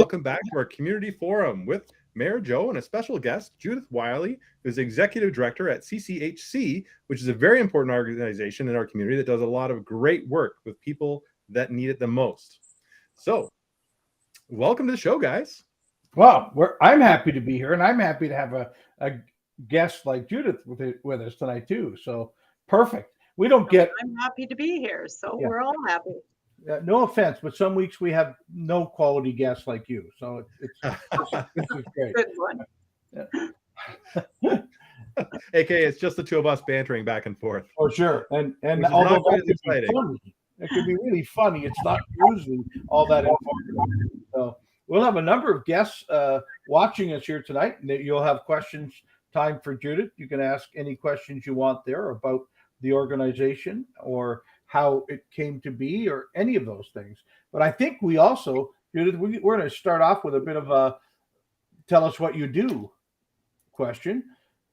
welcome back to our community forum with Mayor Joe and a special guest, Judith Wiley, who's Executive Director at CCHC, which is a very important organization in our community that does a lot of great work with people that need it the most. So, welcome to the show, guys. Well, I'm happy to be here, and I'm happy to have a guest like Judith with us tonight too. So perfect. We don't get. I'm happy to be here, so yeah. We're all happy. No offense, but some weeks we have no quality guests like you. So this is great. Good one. Yeah. AKA, it's just the two of us bantering back and forth. Oh, sure. And although that could be funny, it could be really funny. It's not usually all that informative. So we'll have a number of guests watching us here tonight. You'll have questions time for Judith. You can ask any questions you want there about the organization or how it came to be or any of those things. But I think we also, Judith, we're going to start off with a bit of a tell us what you do question.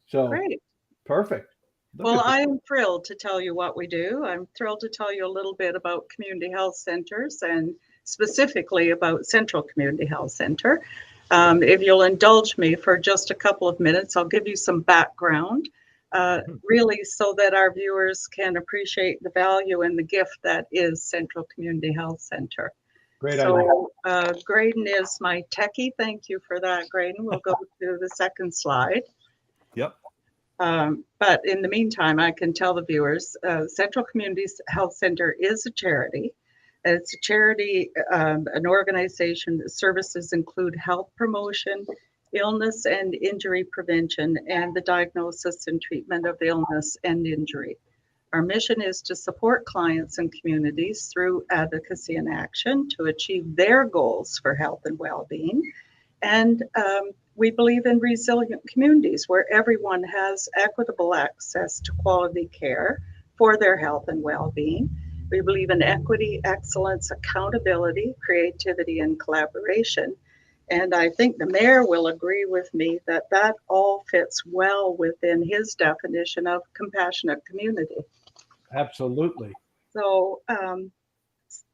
So great. Perfect. Well, I'm thrilled to tell you what we do. I'm thrilled to tell you a little bit about community health centers and specifically about Central Community Health Center. If you'll indulge me for just a couple of minutes, I'll give you some background. Really so that our viewers can appreciate the value and the gift that is Central Community Health Center. Great idea. Graydon is my techie. Thank you for that, Graydon. We'll go to the second slide. Yep. But in the meantime, I can tell the viewers, Central Community Health Center is a charity. It's a charity, an organization. The services include health promotion, illness and injury prevention, and the diagnosis and treatment of illness and injury. Our mission is to support clients and communities through advocacy and action to achieve their goals for health and well-being. And we believe in resilient communities where everyone has equitable access to quality care for their health and well-being. We believe in equity, excellence, accountability, creativity, and collaboration. And I think the mayor will agree with me that that all fits well within his definition of compassionate community. Absolutely. So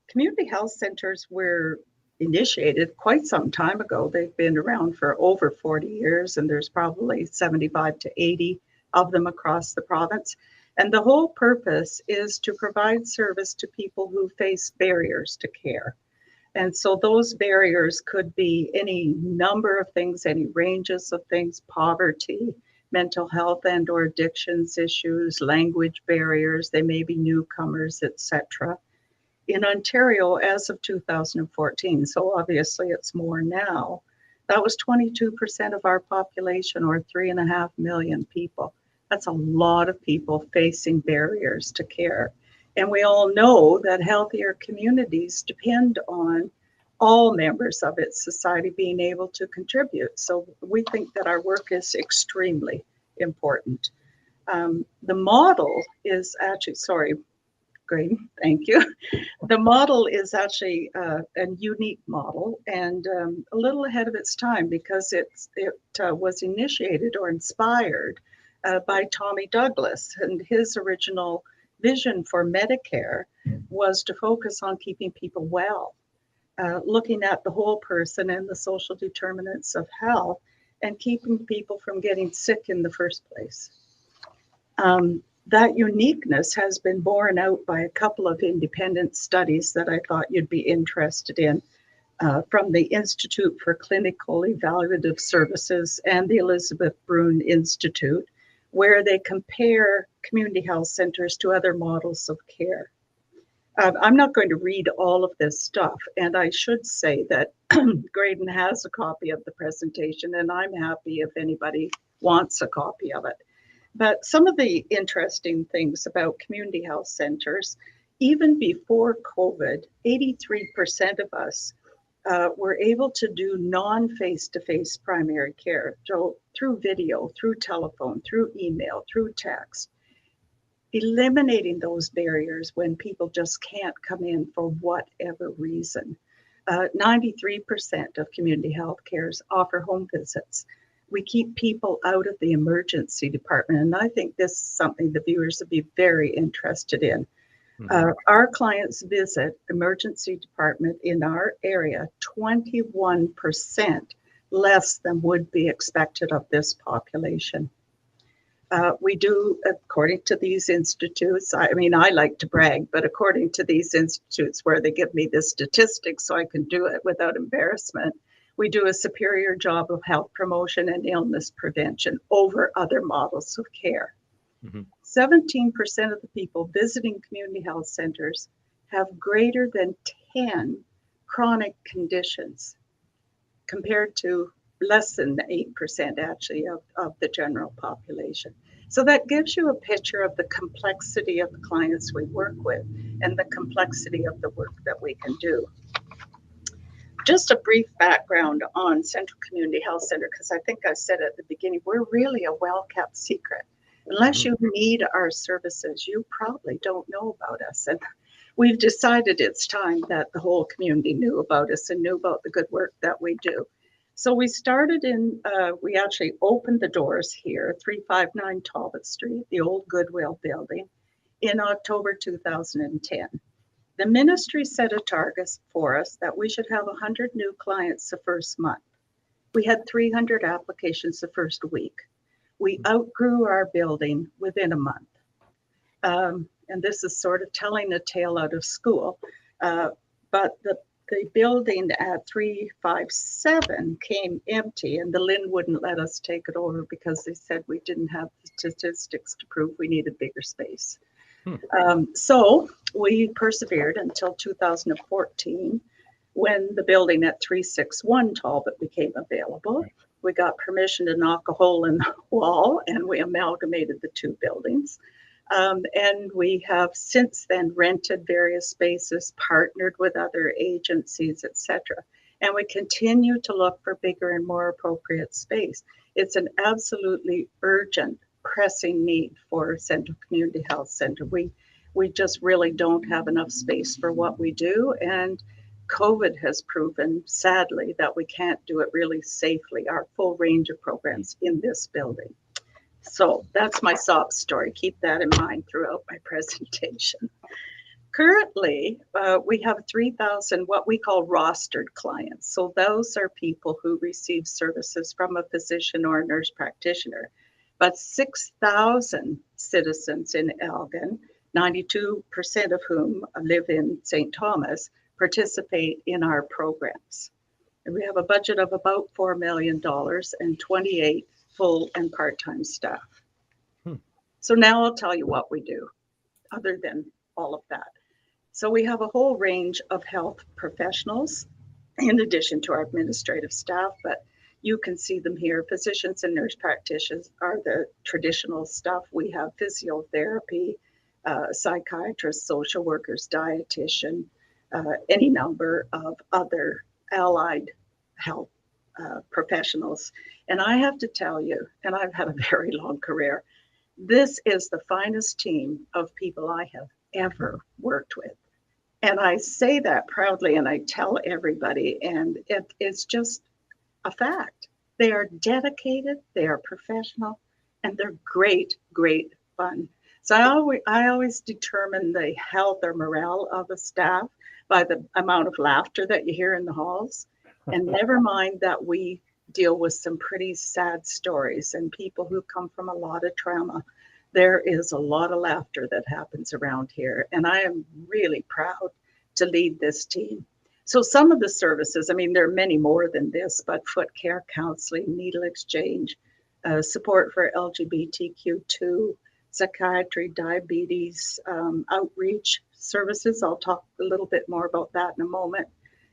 community health centers were initiated quite some time ago. They've been around for over 40 years, and there's probably 75 to 80 of them across the province. And the whole purpose is to provide service to people who face barriers to care. And so those barriers could be any number of things, any ranges of things: poverty, mental health and or addictions issues, language barriers, they may be newcomers, etc. In Ontario, as of 2014, so obviously it's more now, that was 22% of our population, or 3.5 million people. That's a lot of people facing barriers to care. And we all know that healthier communities depend on all members of its society being able to contribute. So we think that our work is extremely important. The model is actually, Graydon, thank you. The model is actually a unique model and a little ahead of its time because it was initiated or inspired by Tommy Douglas, and his original vision for Medicare was to focus on keeping people well, looking at the whole person and the social determinants of health and keeping people from getting sick in the first place. That uniqueness has been borne out by a couple of independent studies that I thought you'd be interested in, from the Institute for Clinical Evaluative Services and the Elizabeth Brune Institute, where they compare community health centers to other models of care. I'm not going to read all of this stuff, and I should say that Graydon has a copy of the presentation, and I'm happy if anybody wants a copy of it. But some of the interesting things about community health centers, even before COVID, 83% of us were able to do non-face-to-face primary care, so through video, through telephone, through email, through text, eliminating those barriers when people just can't come in for whatever reason. 93% of community health cares offer home visits. We keep people out of the emergency department, and I think this is something the viewers would be very interested in. Our clients visit emergency department in our area 21% less than would be expected of this population. We do, according to these institutes, I mean, I like to brag, but according to these institutes where they give me the statistics so I can do it without embarrassment, we do a superior job of health promotion and illness prevention over other models of care. 17% of the people visiting community health centers have greater than 10 chronic conditions, compared to less than 8% actually of the general population. So that gives you a picture of the complexity of the clients we work with and the complexity of the work that we can do. Just a brief background on Central Community Health Center, because I think I said at the beginning, we're really a well-kept secret. Unless you need our services, you probably don't know about us. And we've decided it's time that the whole community knew about us and knew about the good work that we do. So we started we actually opened the doors here, 359 Talbot Street, the old Goodwill building, in October 2010. The ministry set a target for us that we should have 100 new clients the first month. We had 300 applications the first week. We outgrew our building within a month. And this is sort of telling a tale out of school. But the building at 357 came empty, and the Lynn wouldn't let us take it over because they said we didn't have the statistics to prove we needed bigger space. So we persevered until 2014, when the building at 361 Talbot became available. We got permission to knock a hole in the wall, and we amalgamated the two buildings. And we have since then rented various spaces, partnered with other agencies, etc. And we continue to look for bigger and more appropriate space. It's an absolutely urgent, pressing need for Central Community Health Center. We just really don't have enough space for what we do. And COVID has proven, sadly, that we can't do it really safely, our full range of programs in this building. So that's my sob story. Keep that in mind throughout my presentation. Currently, we have 3,000 what we call rostered clients. So those are people who receive services from a physician or a nurse practitioner. But 6,000 citizens in Elgin, 92% of whom live in St. Thomas, participate in our programs. And we have a budget of about $4 million and 28 full and part-time staff. So now I'll tell you what we do, other than all of that. So we have a whole range of health professionals, in addition to our administrative staff, but you can see them here. Physicians and nurse practitioners are the traditional stuff. We have physiotherapy, psychiatrists, social workers, dietitian, any number of other allied health professionals. And I have to tell you, and I've had a very long career, this is the finest team of people I have ever worked with. And I say that proudly, and I tell everybody, and it's just a fact. They are dedicated, they are professional, and they're great, great fun. So I always determine the health or morale of a staff by the amount of laughter that you hear in the halls. And never mind that we deal with some pretty sad stories and people who come from a lot of trauma. There is a lot of laughter that happens around here. And I am really proud to lead this team. So some of the services, I mean, there are many more than this, but foot care, counseling, needle exchange, support for LGBTQ2, psychiatry, diabetes, outreach services. I'll talk a little bit more about that in a moment.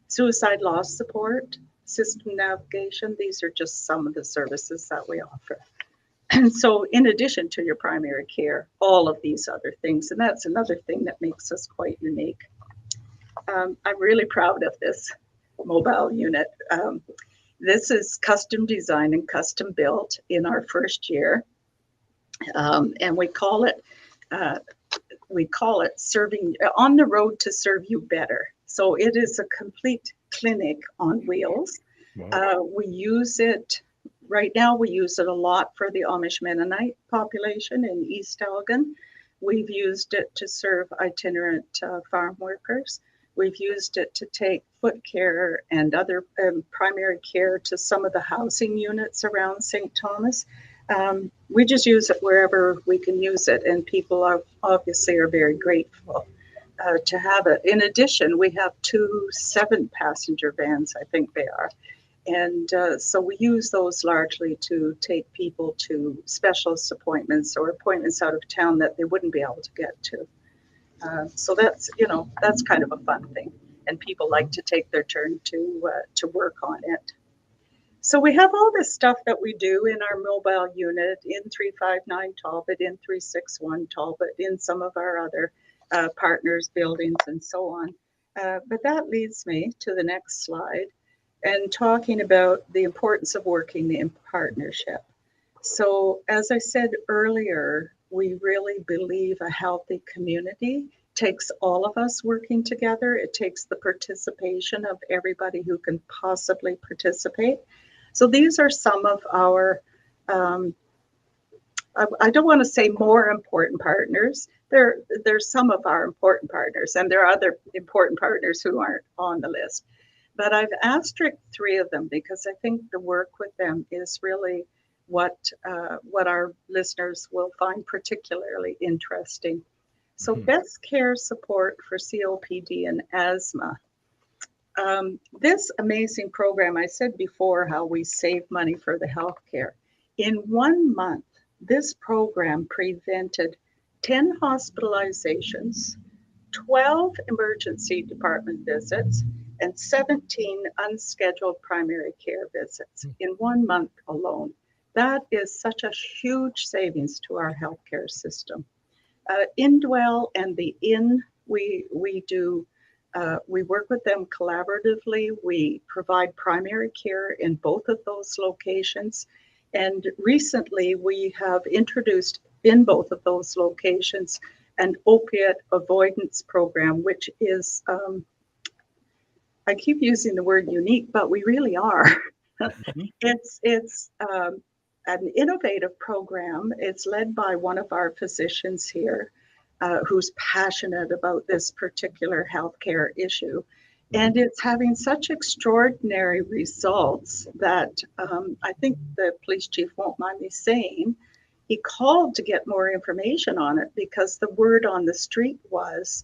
Suicide loss support, system navigation. These are just some of the services that we offer. And so in addition to your primary care, all of these other things, and that's another thing that makes us quite unique. I'm really proud of this mobile unit. This is custom designed and custom built in our first year. And we call it serving on the road to serve you better. So it is a complete clinic on wheels. Wow. We use it right now. We use it a lot for the Amish Mennonite population in East Elgin. We've used it to serve itinerant farm workers. We've used it to take foot care and other primary care to some of the housing units around St. Thomas. We just use it wherever we can use it, and people obviously are very grateful to have it. In addition, we have 2 7-passenger vans, I think they are. And so we use those largely to take people to specialist appointments or appointments out of town that they wouldn't be able to get to. So that's, that's kind of a fun thing. And people like to take their turn to work on it. So we have all this stuff that we do in our mobile unit, in 359 Talbot, in 361 Talbot, in some of our other partners' buildings and so on. But that leads me to the next slide and talking about the importance of working in partnership. So as I said earlier, we really believe a healthy community takes all of us working together. It takes the participation of everybody who can possibly participate. So these are some of our, I don't want to say more important partners. There's some of our important partners, and there are other important partners who aren't on the list. But I've asterisked 3 of them because I think the work with them is really what our listeners will find particularly interesting. So best care support for COPD and asthma. This amazing program, I said before how we save money for the healthcare. In 1 month, this program prevented 10 hospitalizations, 12 emergency department visits, and 17 unscheduled primary care visits in 1 month alone. That is such a huge savings to our healthcare system. Indwell and the Inn, we work with them collaboratively. We provide primary care in both of those locations. And recently we have introduced in both of those locations an opiate avoidance program, which is, I keep using the word unique, but we really are. It's an innovative program. It's led by one of our physicians here who's passionate about this particular healthcare issue. And it's having such extraordinary results that I think the police chief won't mind me saying, he called to get more information on it because the word on the street was,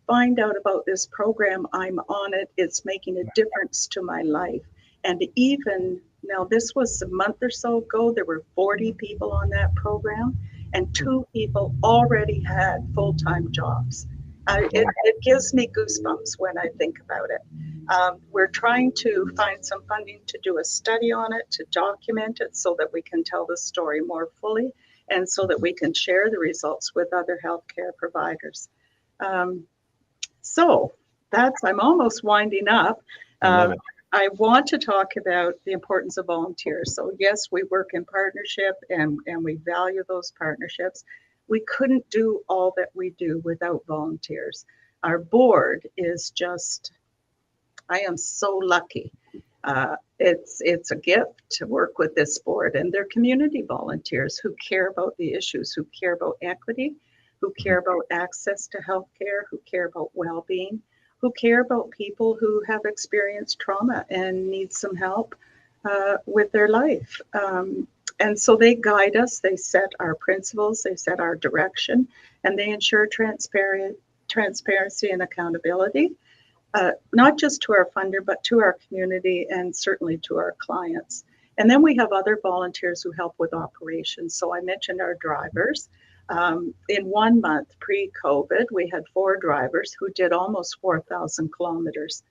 find out about this program, I'm on it, it's making a difference to my life. And even now, this was a month or so ago, there were 40 people on that program, and 2 people already had full-time jobs. It gives me goosebumps when I think about it. We're trying to find some funding to do a study on it, to document it so that we can tell the story more fully and so that we can share the results with other healthcare providers. So I'm almost winding up. I want to talk about the importance of volunteers. So yes, we work in partnership and we value those partnerships. We couldn't do all that we do without volunteers. Our board is just, I am so lucky. It's a gift to work with this board, and they're community volunteers who care about the issues, who care about equity, who care about access to healthcare, who care about well-being, who care about people who have experienced trauma and need some help with their life. And so they guide us, they set our principles, they set our direction, and they ensure transparency and accountability, not just to our funder, but to our community and certainly to our clients. And then we have other volunteers who help with operations. So I mentioned our drivers. In 1 month pre-COVID, we had 4 drivers who did almost 4,000 kilometers,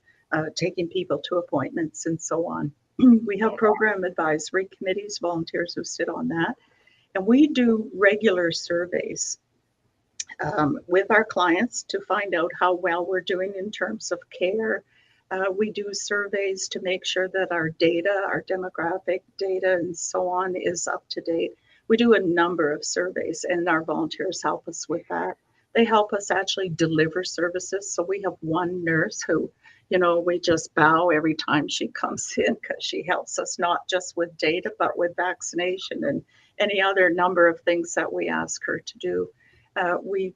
taking people to appointments and so on. We have program advisory committees, volunteers who sit on that. And we do regular surveys with our clients to find out how well we're doing in terms of care. We do surveys to make sure that our data, our demographic data and so on is up to date. We do a number of surveys and our volunteers help us with that. They help us actually deliver services. So we have one nurse who, we just bow every time she comes in because she helps us not just with data, but with vaccination and any other number of things that we ask her to do. We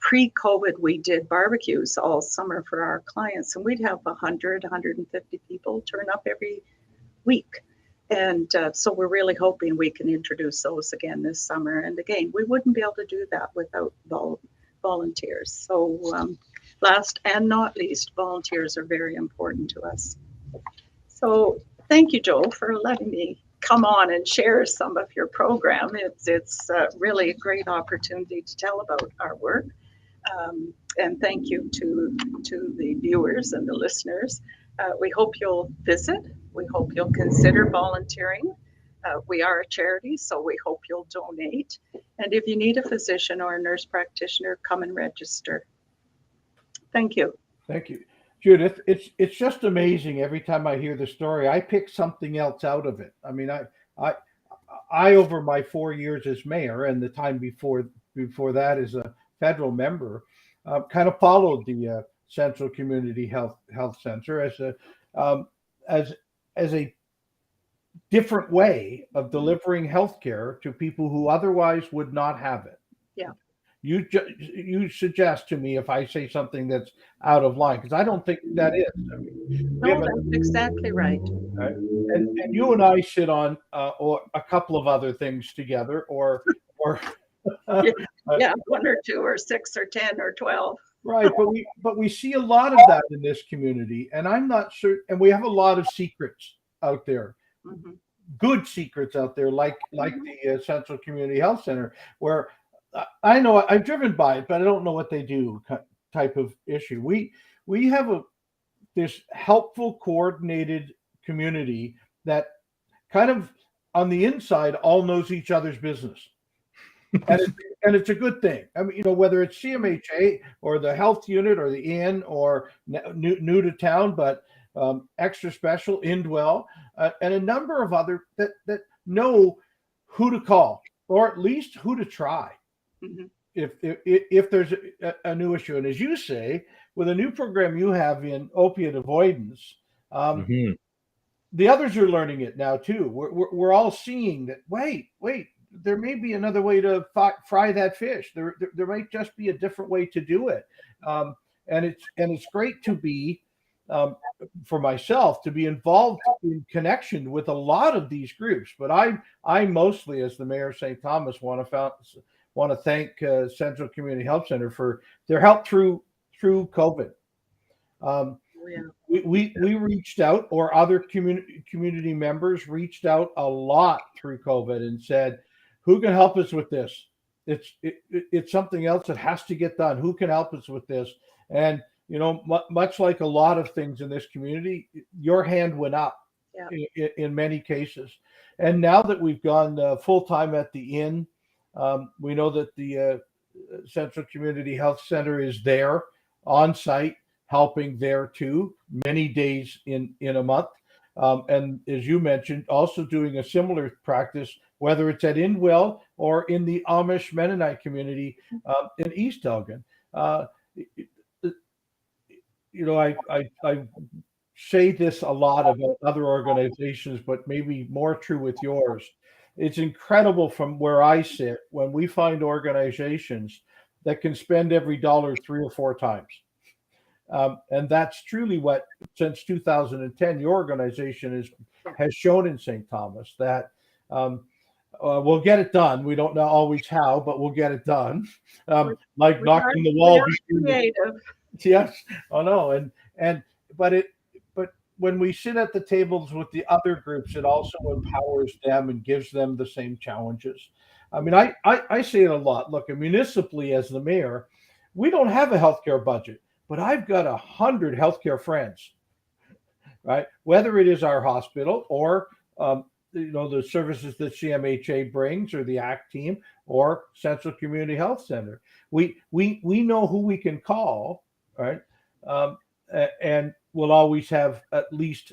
pre-COVID, we did barbecues all summer for our clients, and we'd have 100, 150 people turn up every week. And so we're really hoping we can introduce those again this summer. And again, we wouldn't be able to do that without volunteers. So last and not least, volunteers are very important to us. So thank you, Joe, for letting me come on and share some of your program. It's really a great opportunity to tell about our work. And thank you to the viewers and the listeners. We hope you'll visit. We hope you'll consider volunteering. We are a charity, so we hope you'll donate. And if you need a physician or a nurse practitioner, come and register. Thank you. Thank you. Judith, it's just amazing every time I hear the story. I pick something else out of it. I mean, I over my 4 years as mayor and the time before that as a federal member, kind of followed the Central Community Health Center as a different way of delivering healthcare to people who otherwise would not have it. Yeah. You suggest to me if I say something that's out of line, because I don't think that is. I mean, no, that's exactly right. And you and I sit on or a couple of other things together, or yeah, 1 or 2 or 6 or 10 or 12. Right, but we see a lot of that in this community, and I'm not sure. And we have a lot of secrets out there, good secrets out there, like the Central Community Health Center, where I know I've driven by it, but I don't know what they do. Type of issue. We have this helpful, coordinated community that kind of on the inside all knows each other's business. And it's a good thing. I mean, whether it's CMHA or the health unit or the inn or new to town, but extra special, Indwell, and a number of other that know who to call, or at least who to try if there's a new issue. And as you say, with a new program you have in opiate avoidance, the others are learning it now too. We're all seeing that. Wait. There may be another way to fry that fish. There might just be a different way to do it, and it's great to be, for myself, to be involved in connection with a lot of these groups. But I mostly, as the mayor of St. Thomas, want to thank Central Community Health Center for their help through COVID. We reached out, or other community members reached out a lot through COVID and said, who can help us with this? It's something else that has to get done. Who can help us with this? And much like a lot of things in this community, your hand went up in many cases. And now that we've gone full time at the inn, we know that the Central Community Health Center is there on site, helping there too, many days in a month. And as you mentioned, also doing a similar practice, whether it's at Indwell or in the Amish Mennonite community in East Elgin. I say this a lot about other organizations, but maybe more true with yours. It's incredible from where I sit when we find organizations that can spend every dollar 3 or 4 times. And that's truly what, since 2010, your organization has shown in St. Thomas, that we'll get it done. We don't know always how, but we'll get it done. Like knocking the wall. Yes, I know. But when we sit at the tables with the other groups, it also empowers them and gives them the same challenges. I mean, I say it a lot. Look, municipally, as the mayor, we don't have a healthcare budget. But I've got 100 healthcare friends, right? Whether it is our hospital or the services that CMHA brings, or the ACT team, or Central Community Health Center, we know who we can call, right? And we'll always have at least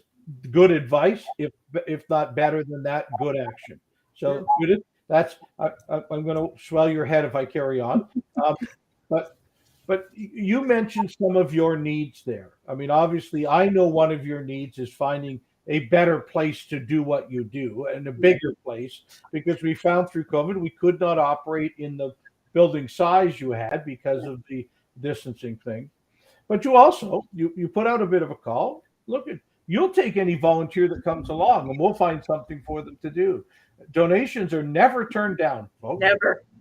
good advice, if not better than that, good action. So Judith, I'm going to swell your head if I carry on, But you mentioned some of your needs there. I mean, obviously, I know one of your needs is finding a better place to do what you do, and a bigger place, because we found through COVID we could not operate in the building size you had because of the distancing thing. But you also you put out a bit of a call. Look, you'll take any volunteer that comes along, and we'll find something for them to do. Donations are never turned down, folks.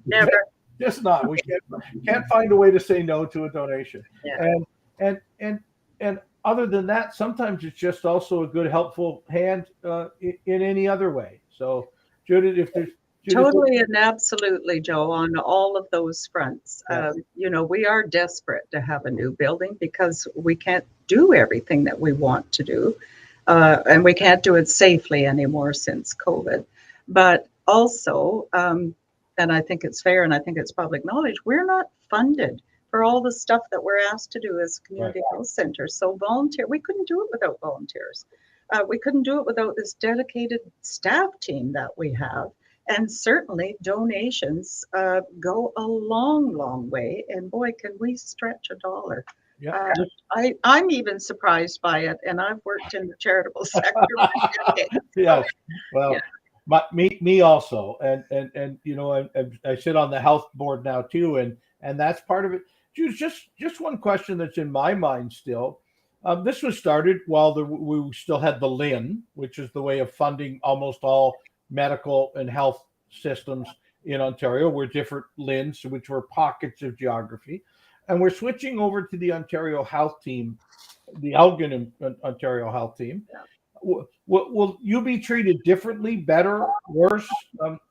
Never. Just not. We can't find a way to say no to a donation. Yeah. And other than that, sometimes it's just also a good, helpful hand in any other way. So, Judith, if there's totally and absolutely, Joe, on all of those fronts. We are desperate to have a new building because we can't do everything that we want to do. And we can't do it safely anymore since COVID. But also, and I think it's fair and I think it's public knowledge, we're not funded for all the stuff that we're asked to do as community health centers. So we couldn't do it without volunteers. We couldn't do it without this dedicated staff team that we have. And certainly donations go a long, long way. And boy, can we stretch a dollar. Yeah. I'm even surprised by it. And I've worked in the charitable sector for decades. Yes. Well, yeah. Me also. And I sit on the health board now too. And that's part of it. Just one question that's in my mind still. This was started while we still had the LIN, which is the way of funding almost all medical and health systems in Ontario. Were different LINs, which were pockets of geography. And we're switching over to the Ontario Health Team, the Elgin Ontario Health Team. Yeah. Will you be treated differently, better, worse?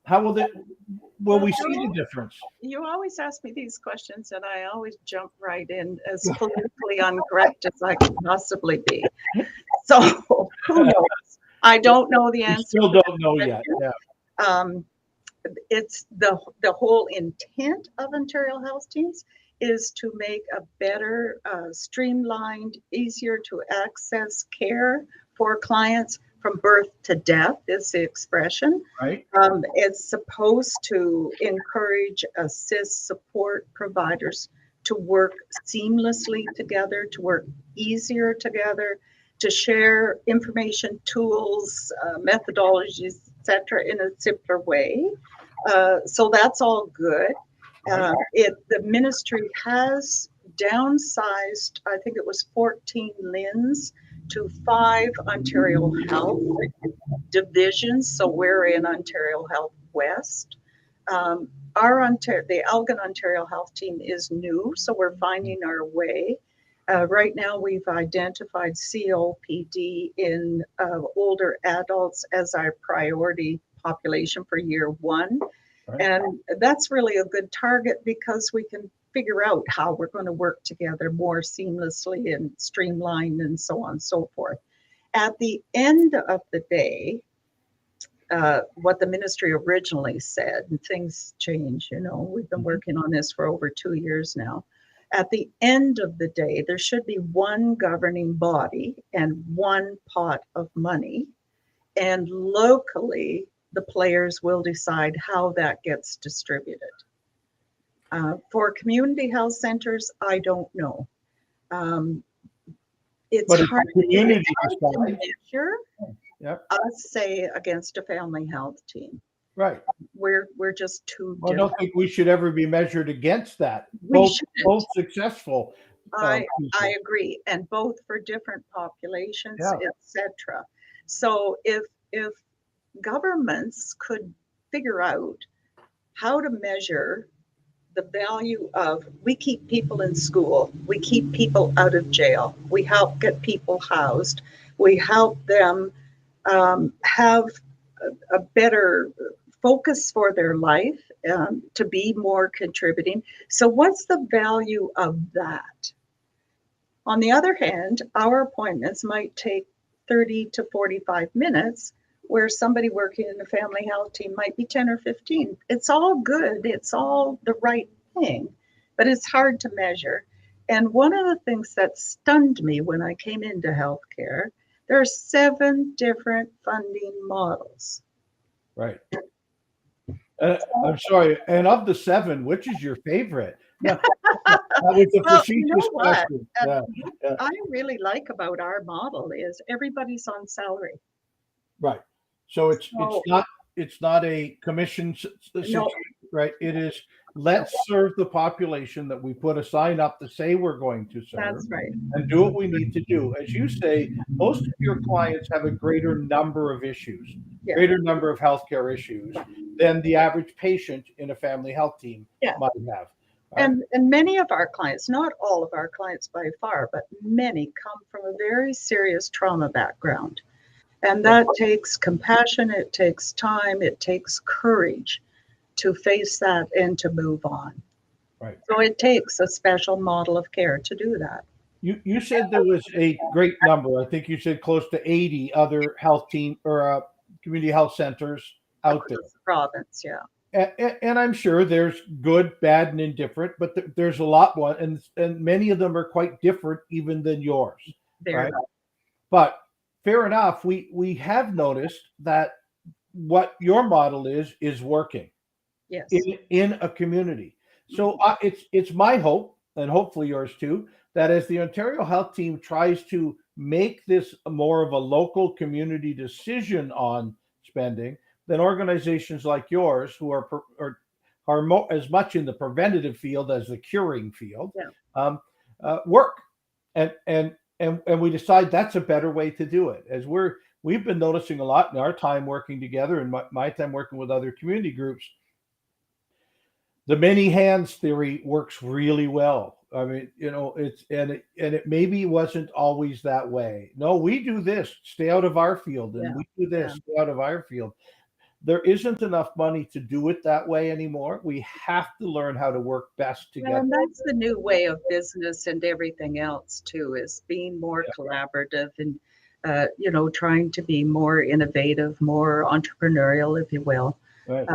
How will we see the difference? You always ask me these questions, and I always jump right in as politically incorrect as I can possibly be. So who knows? I don't know the answer. Still don't know yet. Yeah. It's the whole intent of Ontario Health Teams is to make a better, streamlined, easier to access care for clients from birth to death is the expression. Right. It's supposed to encourage, assist, support providers to work seamlessly together, to work easier together, to share information, tools, methodologies, etc., in a simpler way. So that's all good. The ministry has downsized, I think it was 14 LINs to 5 Ontario Health divisions. So we're in Ontario Health West. The Elgin Ontario Health Team is new, so we're finding our way. Right now, we've identified COPD in older adults as our priority population for year 1. Right. And that's really a good target because we can figure out how we're going to work together more seamlessly and streamlined and so on and so forth. At the end of the day, what the ministry originally said, and things change, we've been working on this for over 2 years now. At the end of the day, there should be one governing body and one pot of money, and locally, the players will decide how that gets distributed. For community health centers, I don't know. It's hard to measure us, say, against a family health team. Right. We're just too different. I don't think we should ever be measured against that. Both successful. I agree, and both for different populations, etc. So if governments could figure out how to measure the value of, we keep people in school, we keep people out of jail, we help get people housed, we help them have a better focus for their life, to be more contributing. So what's the value of that? On the other hand, our appointments might take 30 to 45 minutes, where somebody working in the family health team might be 10 or 15. It's all good. It's all the right thing, but it's hard to measure. And one of the things that stunned me when I came into healthcare, there are 7 different funding models. Right. I'm sorry. And of the 7, which is your favorite? That was the facetious question. What I really like about our model is everybody's on salary. Right. So it's not a commission situation, right? It is Let's serve the population that we put a sign up to say we're going to serve. That's right. And do what we need to do. As you say, most of your clients have a greater number of issues, greater number of healthcare issues than the average patient in a family health team might have. Right? And many of our clients, not all of our clients by far, but many come from a very serious trauma background. And that takes compassion, it takes time, it takes courage to face that and to move on. Right. So it takes a special model of care to do that. You said there was a great number. I think you said close to 80 other health team or community health centers out there. The province, yeah. And I'm sure there's good, bad, and indifferent, but there's a lot more, and many of them are quite different even than yours. Right? But fair enough. We have noticed that what your model is working. Yes. In a community. So it's my hope, and hopefully yours too, that as the Ontario Health Team tries to make this more of a local community decision on spending, then organizations like yours, who are as much in the preventative field as the curing field, work, and we decide that's a better way to do it. As we've been noticing a lot in our time working together, and my time working with other community groups. The many hands theory works really well. I mean, it maybe wasn't always that way. No, we do this, stay out of our field, and we do this, stay out of our field. There isn't enough money to do it that way anymore. We have to learn how to work best together. And that's the new way of business and everything else too, is being more collaborative and, trying to be more innovative, more entrepreneurial, if you will. Right.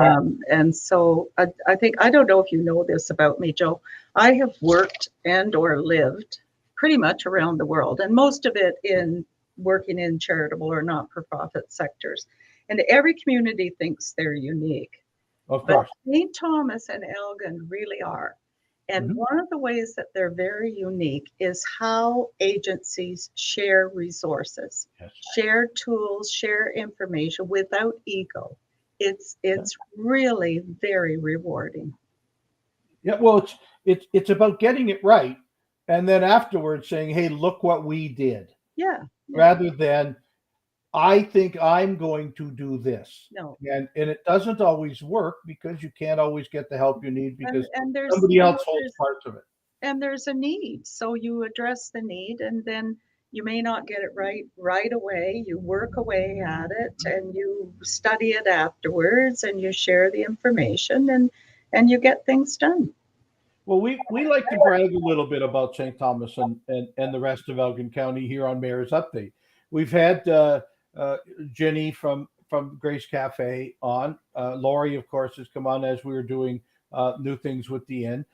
And so I think, I don't know if you know this about me, Joe, I have worked and or lived pretty much around the world, and most of it in working in charitable or not-for-profit sectors. And every community thinks they're unique. Of course. But St. Thomas and Elgin really are. And one of the ways that they're very unique is how agencies share resources, share tools, share information without ego. It's really very rewarding. Yeah, well, it's about getting it right, and then afterwards saying, "Hey, look what we did." Yeah. Rather than, I think I'm going to do this. No. And it doesn't always work because you can't always get the help you need because and somebody else holds parts of it. And there's a need, so you address the need, and then you may not get it right away. You work away at it, and you study it afterwards, and you share the information, and you get things done. Well, we like to brag a little bit about St. Thomas and the rest of Elgin County here on Mayor's Update. We've had Jenny from Grace Cafe on. Laurie, of course, has come on as we were doing new things with the inn.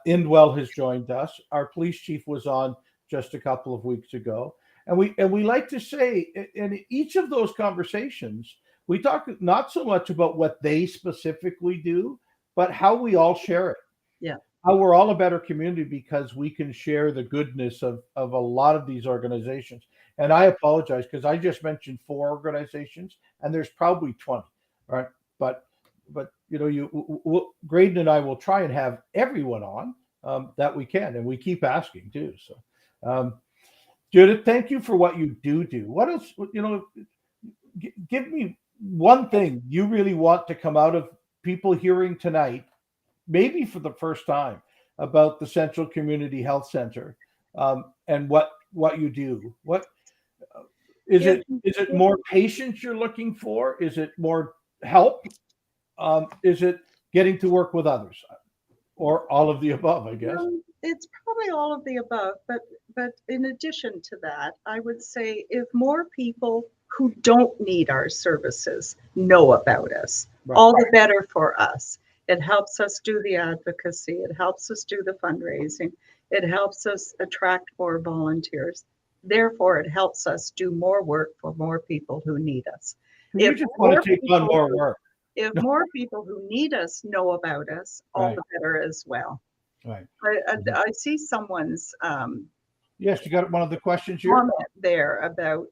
Indwell has joined us. Our police chief was on just a couple of weeks ago. And we like to say in each of those conversations, we talk not so much about what they specifically do, but how we all share it. Yeah. How we're all a better community because we can share the goodness of a lot of these organizations. And I apologize because I just mentioned 4 organizations and there's probably 20, right? But Graydon and I will try and have everyone on that we can, and we keep asking too. So, Judith, thank you for what you do. What else? Give me one thing you really want to come out of people hearing tonight, maybe for the first time, about the Central Community Health Center and what you do. What is it? Is it more patients you're looking for? Is it more help? Is it getting to work with others, or all of the above? I guess it's probably all of the above. But in addition to that, I would say if more people who don't need our services know about us, all the better for us. It helps us do the advocacy. It helps us do the fundraising. It helps us attract more volunteers. Therefore, it helps us do more work for more people who need us. You just want to take on more work. If more people who need us know about us, all the better as well. Right. I see someone's yes, you got one of the questions here comment there about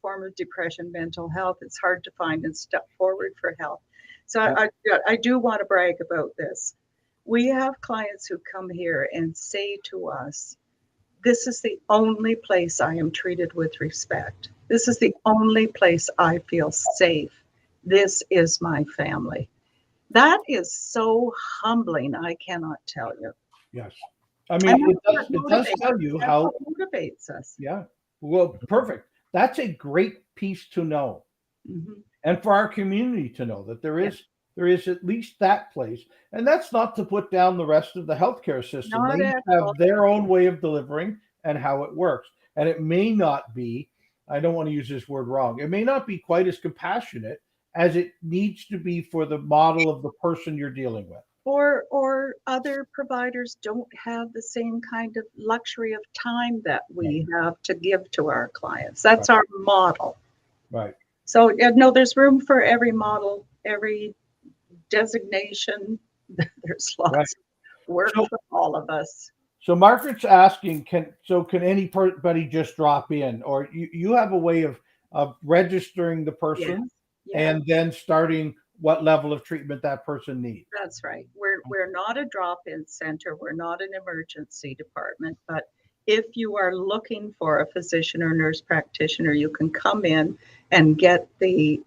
form of depression, mental health. It's hard to find and step forward for help. So I do want to brag about this. We have clients who come here and say to us, this is the only place I am treated with respect. This is the only place I feel safe. This is my family. That is so humbling, I cannot tell you. Yes. I mean, it does tell you how motivates us. Yeah. Well, perfect. That's a great piece to know. Mm-hmm. And for our community to know that there is at least that place. And that's not to put down the rest of the healthcare system. Not they at have all. their own way of delivering and how it works. And it may not be, I don't want to use this word wrong, it may not be quite as compassionate as it needs to be for the model of the person you're dealing with. Or other providers don't have the same kind of luxury of time that we have to give to our clients. That's our model. Right. So no, there's room for every model, every designation. There's lots of work for all of us. So Margaret's asking, can anybody just drop in, or you have a way of registering the person and then starting what level of treatment that person needs? That's right. We're not a drop-in center. We're not an emergency department, but if you are looking for a physician or nurse practitioner, you can come in and get the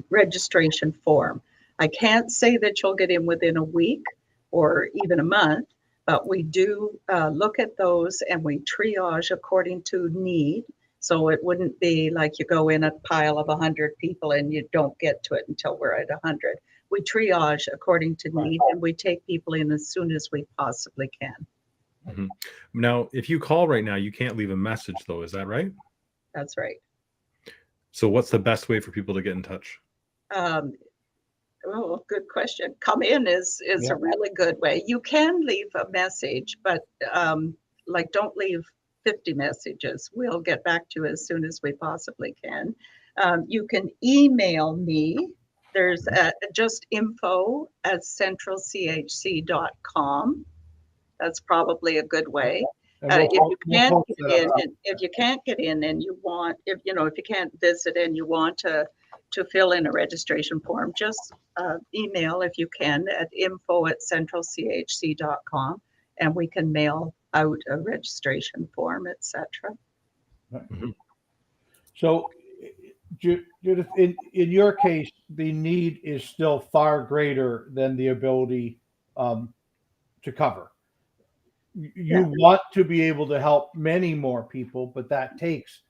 registration form. I can't say that you'll get in within a week or even a month, but we do look at those and we triage according to need. So it wouldn't be like you go in a pile of 100 people and you don't get to it until we're at 100. We triage according to need, and we take people in as soon as we possibly can. Mm-hmm. Now, if you call right now, you can't leave a message, though. Is that right? That's right. So what's the best way for people to get in touch? Oh, good question. Come in is a really good way. You can leave a message, but don't leave 50 messages. We'll get back to you as soon as we possibly can. You can email me. There's just info@centralchc.com. That's probably a good way. If you can't get in and you want, if you can't visit and you want to fill in a registration form, just email if you can at info@centralchc.com, and we can mail out a registration form, etc. Mm-hmm. So, Judith, in your case, the need is still far greater than the ability to cover. You want to be able to help many more people, but that takes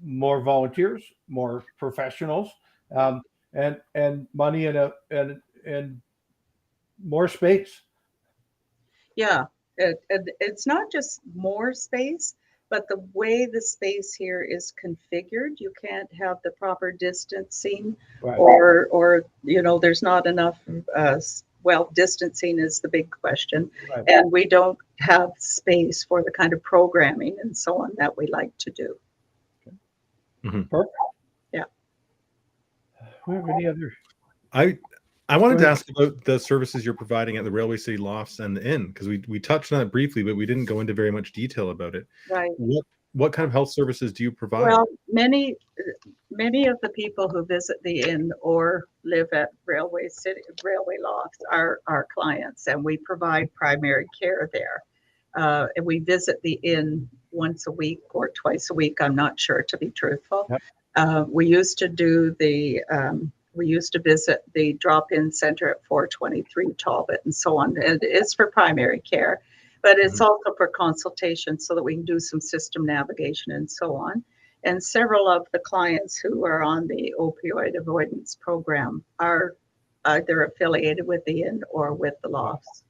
more volunteers, more professionals, and money and more space. Yeah, it's not just more space, but the way the space here is configured, you can't have the proper distancing, or there's not enough. Distancing is the big question, and we don't have space for the kind of programming and so on that we like to do. Okay. Mm-hmm. Perfect. Yeah. Do we have any other? I wanted to ask about the services you're providing at the Railway City Lofts and the Inn, because we touched on it briefly, but we didn't go into very much detail about it. Right. What kind of health services do you provide? Well, many of the people who visit the Inn or live at Railway Lofts are our clients, and we provide primary care there. And we visit the Inn once a week or twice a week. I'm not sure, to be truthful. Yep. We used to visit the drop-in center at 423 Talbot and so on. And it's for primary care, but it's also for consultation so that we can do some system navigation and so on. And several of the clients who are on the opioid avoidance program are either affiliated with the Inn or with the Lofts.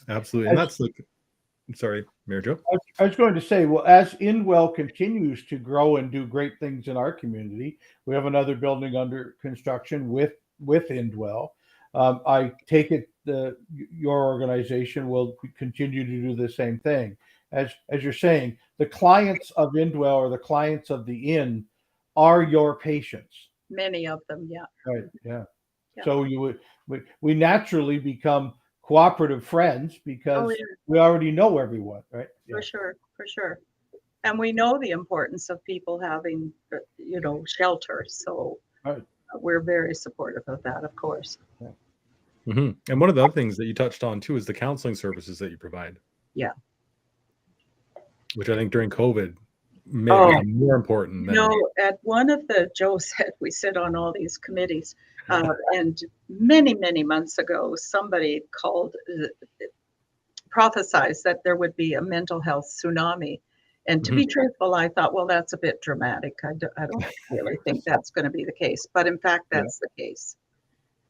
Absolutely. And that's sorry, Mayor Joe. I was going to say, well, as Inwell continues to grow and do great things in our community, we have another building under construction with Indwell. I take it your organization will continue to do the same thing. As you're saying, the clients of Indwell or the clients of the Inn are your patients. Many of them, yeah. Right, yeah. So we naturally become cooperative friends because we already know everyone, right? For sure. And we know the importance of people having, shelter. So we're very supportive of that, of course. Yeah. And one of the other things that you touched on too is the counseling services that you provide. Yeah. Which I think during COVID may have become more important. At one of the, Joe said we sit on all these committees, and many, many months ago, somebody prophesized that there would be a mental health tsunami. And to be truthful, I thought, well, that's a bit dramatic. I don't really think that's going to be the case. But in fact, that's the case.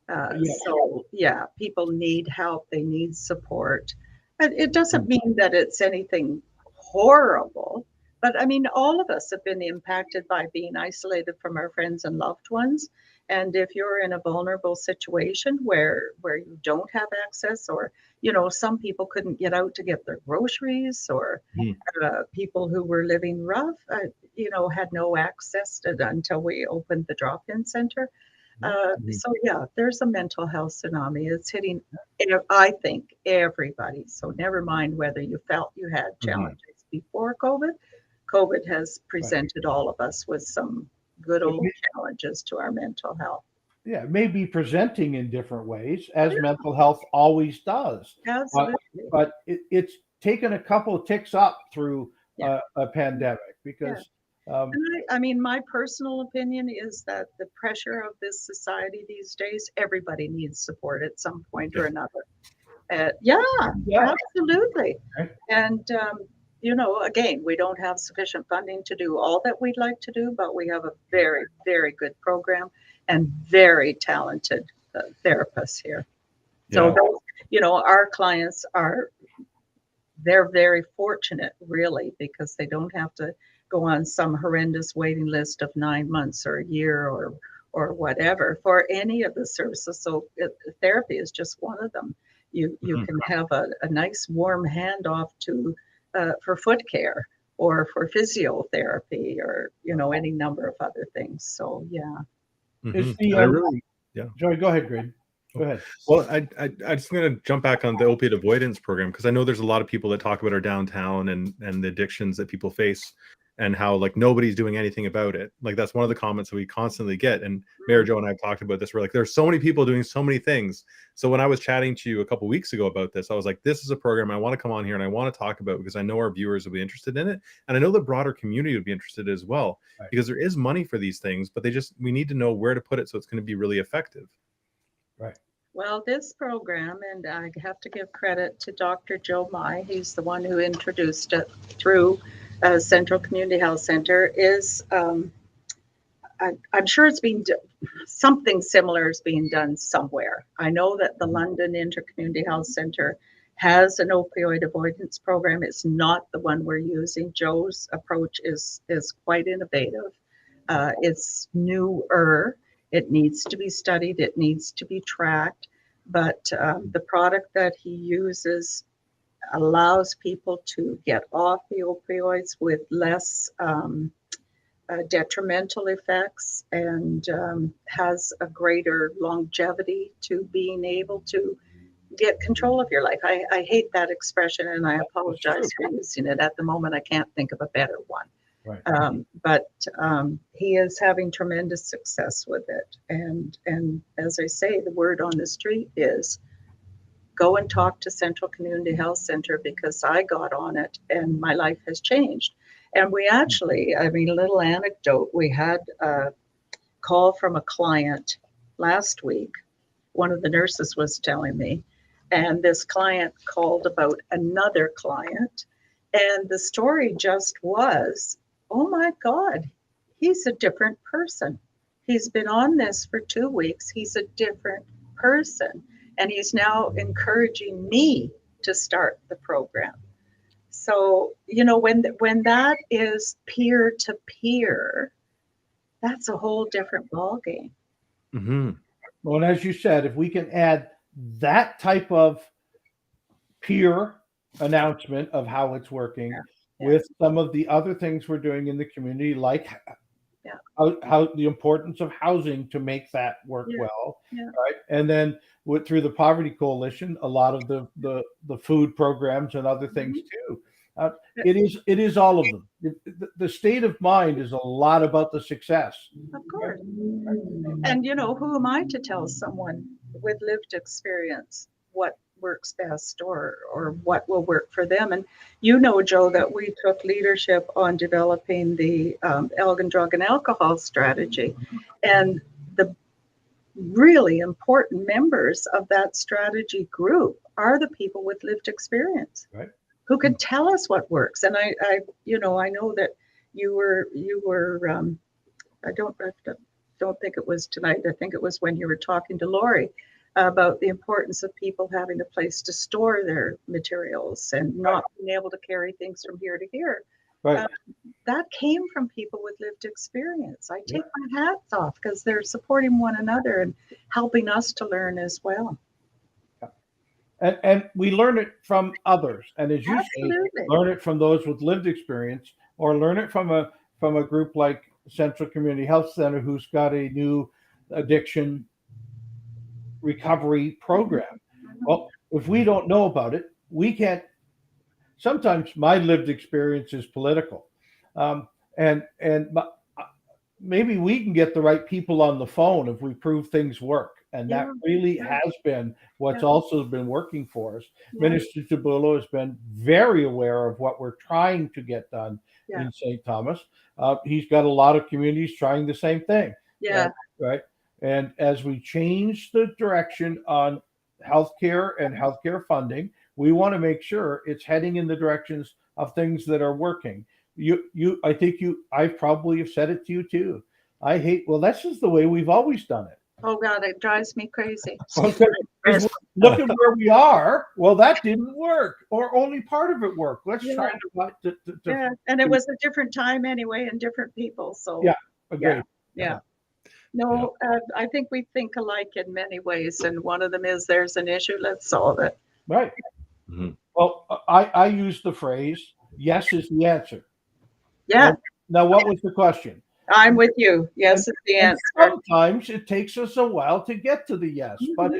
So, yeah, people need help. They need support. And it doesn't mean that it's anything horrible. But I mean, all of us have been impacted by being isolated from our friends and loved ones. And if you're in a vulnerable situation where you don't have access, or, you know, some people couldn't get out to get their groceries, or people who were living rough, you know, had no access to it until we opened the drop-in center. So, yeah, there's a mental health tsunami. It's hitting, I think, everybody. So never mind whether you felt you had challenges before COVID. COVID has presented all of us with some good old challenges to our mental health. Yeah, it may be presenting in different ways, as mental health always does. Absolutely. But it's taken a couple of ticks up through a pandemic, because I mean, my personal opinion is that the pressure of this society these days, everybody needs support at some point or another. Absolutely. Okay. And you know, again, we don't have sufficient funding to do all that we'd like to do, but we have a very, very good program and very talented therapists here. So, those, you know, our clients they're very fortunate, really, because they don't have to go on some horrendous waiting list of 9 months or a year or whatever for any of the services. So therapy is just one of them. You can have a nice warm handoff to for foot care or for physiotherapy, or, you know, any number of other things. So, Joey, go ahead, Greg. Go ahead. Well, I just going to jump back on the opiate avoidance program, because I know there's a lot of people that talk about our downtown and the addictions that people face, and how like nobody's doing anything about it. Like that's one of the comments that we constantly get. And Mayor Joe and I have talked about this. We're like, there's so many people doing so many things. So when I was chatting to you a couple of weeks ago about this, I was like, this is a program I want to come on here and I want to talk about, because I know our viewers will be interested in it. And I know the broader community would be interested as well, because there is money for these things, but we need to know where to put it so it's going to be really effective. Right. Well, this program, and I have to give credit to Dr. Joe Mai, he's the one who introduced it through Central Community Health Center, is I'm sure it's being something similar is being done somewhere. I know that the London Intercommunity Health Center has an opioid avoidance program. It's not the one we're using. Joe's approach is quite innovative. It's newer. It needs to be studied. It needs to be tracked. But the product that he uses allows people to get off the opioids with less detrimental effects, and has a greater longevity to being able to get control of your life. I hate that expression, and I apologize for using it. At the moment, I can't think of a better one. Right. But he is having tremendous success with it. And as I say, the word on the street is go and talk to Central Community Health Center, because I got on it and my life has changed. And we actually, I mean, a little anecdote, we had a call from a client last week. One of the nurses was telling me, and this client called about another client. And the story just was, oh my God, he's a different person. He's been on this for 2 weeks. He's a different person. And he's now encouraging me to start the program. So, you know, when that is peer to peer, that's a whole different ballgame. Mm-hmm. Well, and as you said, if we can add that type of peer announcement of how it's working with some of the other things we're doing in the community, like how the importance of housing to make that work well, right? And then through the Poverty Coalition, a lot of the food programs and other things too. It is all of them. The state of mind is a lot about the success. Of course. And you know, who am I to tell someone with lived experience what works best or what will work for them. And you know, Joe, that we took leadership on developing the Elgin Drug and Alcohol strategy. And the really important members of that strategy group are the people with lived experience, right, who can tell us what works. And I know that you were I don't think it was tonight. I think it was when you were talking to Lori about the importance of people having a place to store their materials and not being able to carry things from here to here. right. That came from people with lived experience. I take my hats off because they're supporting one another and helping us to learn as well. And we learn it from others, and as you Absolutely. say, learn it from those with lived experience, or learn it from a group like Central Community Health Center, who's got a new addiction recovery program. Well, if we don't know about it, we can't. Sometimes my lived experience is political, and maybe we can get the right people on the phone if we prove things work. And that really has been what's also been working for us. Minister Tabullo has been very aware of what we're trying to get done in St. Thomas. He's got a lot of communities trying the same thing. Yeah. Right. And as we change the direction on healthcare and healthcare funding, we want to make sure it's heading in the directions of things that are working. I probably have said it to you too. That's just the way we've always done it. Oh God, it drives me crazy. Okay. Look at where we are. Well, that didn't work, or only part of it worked. Let's try to and it was a different time anyway, and different people. So agree. No, I think we think alike in many ways, and one of them is there's an issue, let's solve it. Right. Mm-hmm. Well, I use the phrase, yes is the answer. Yeah. Now, what was the question? I'm with you. Yes is the answer. Sometimes it takes us a while to get to the yes, but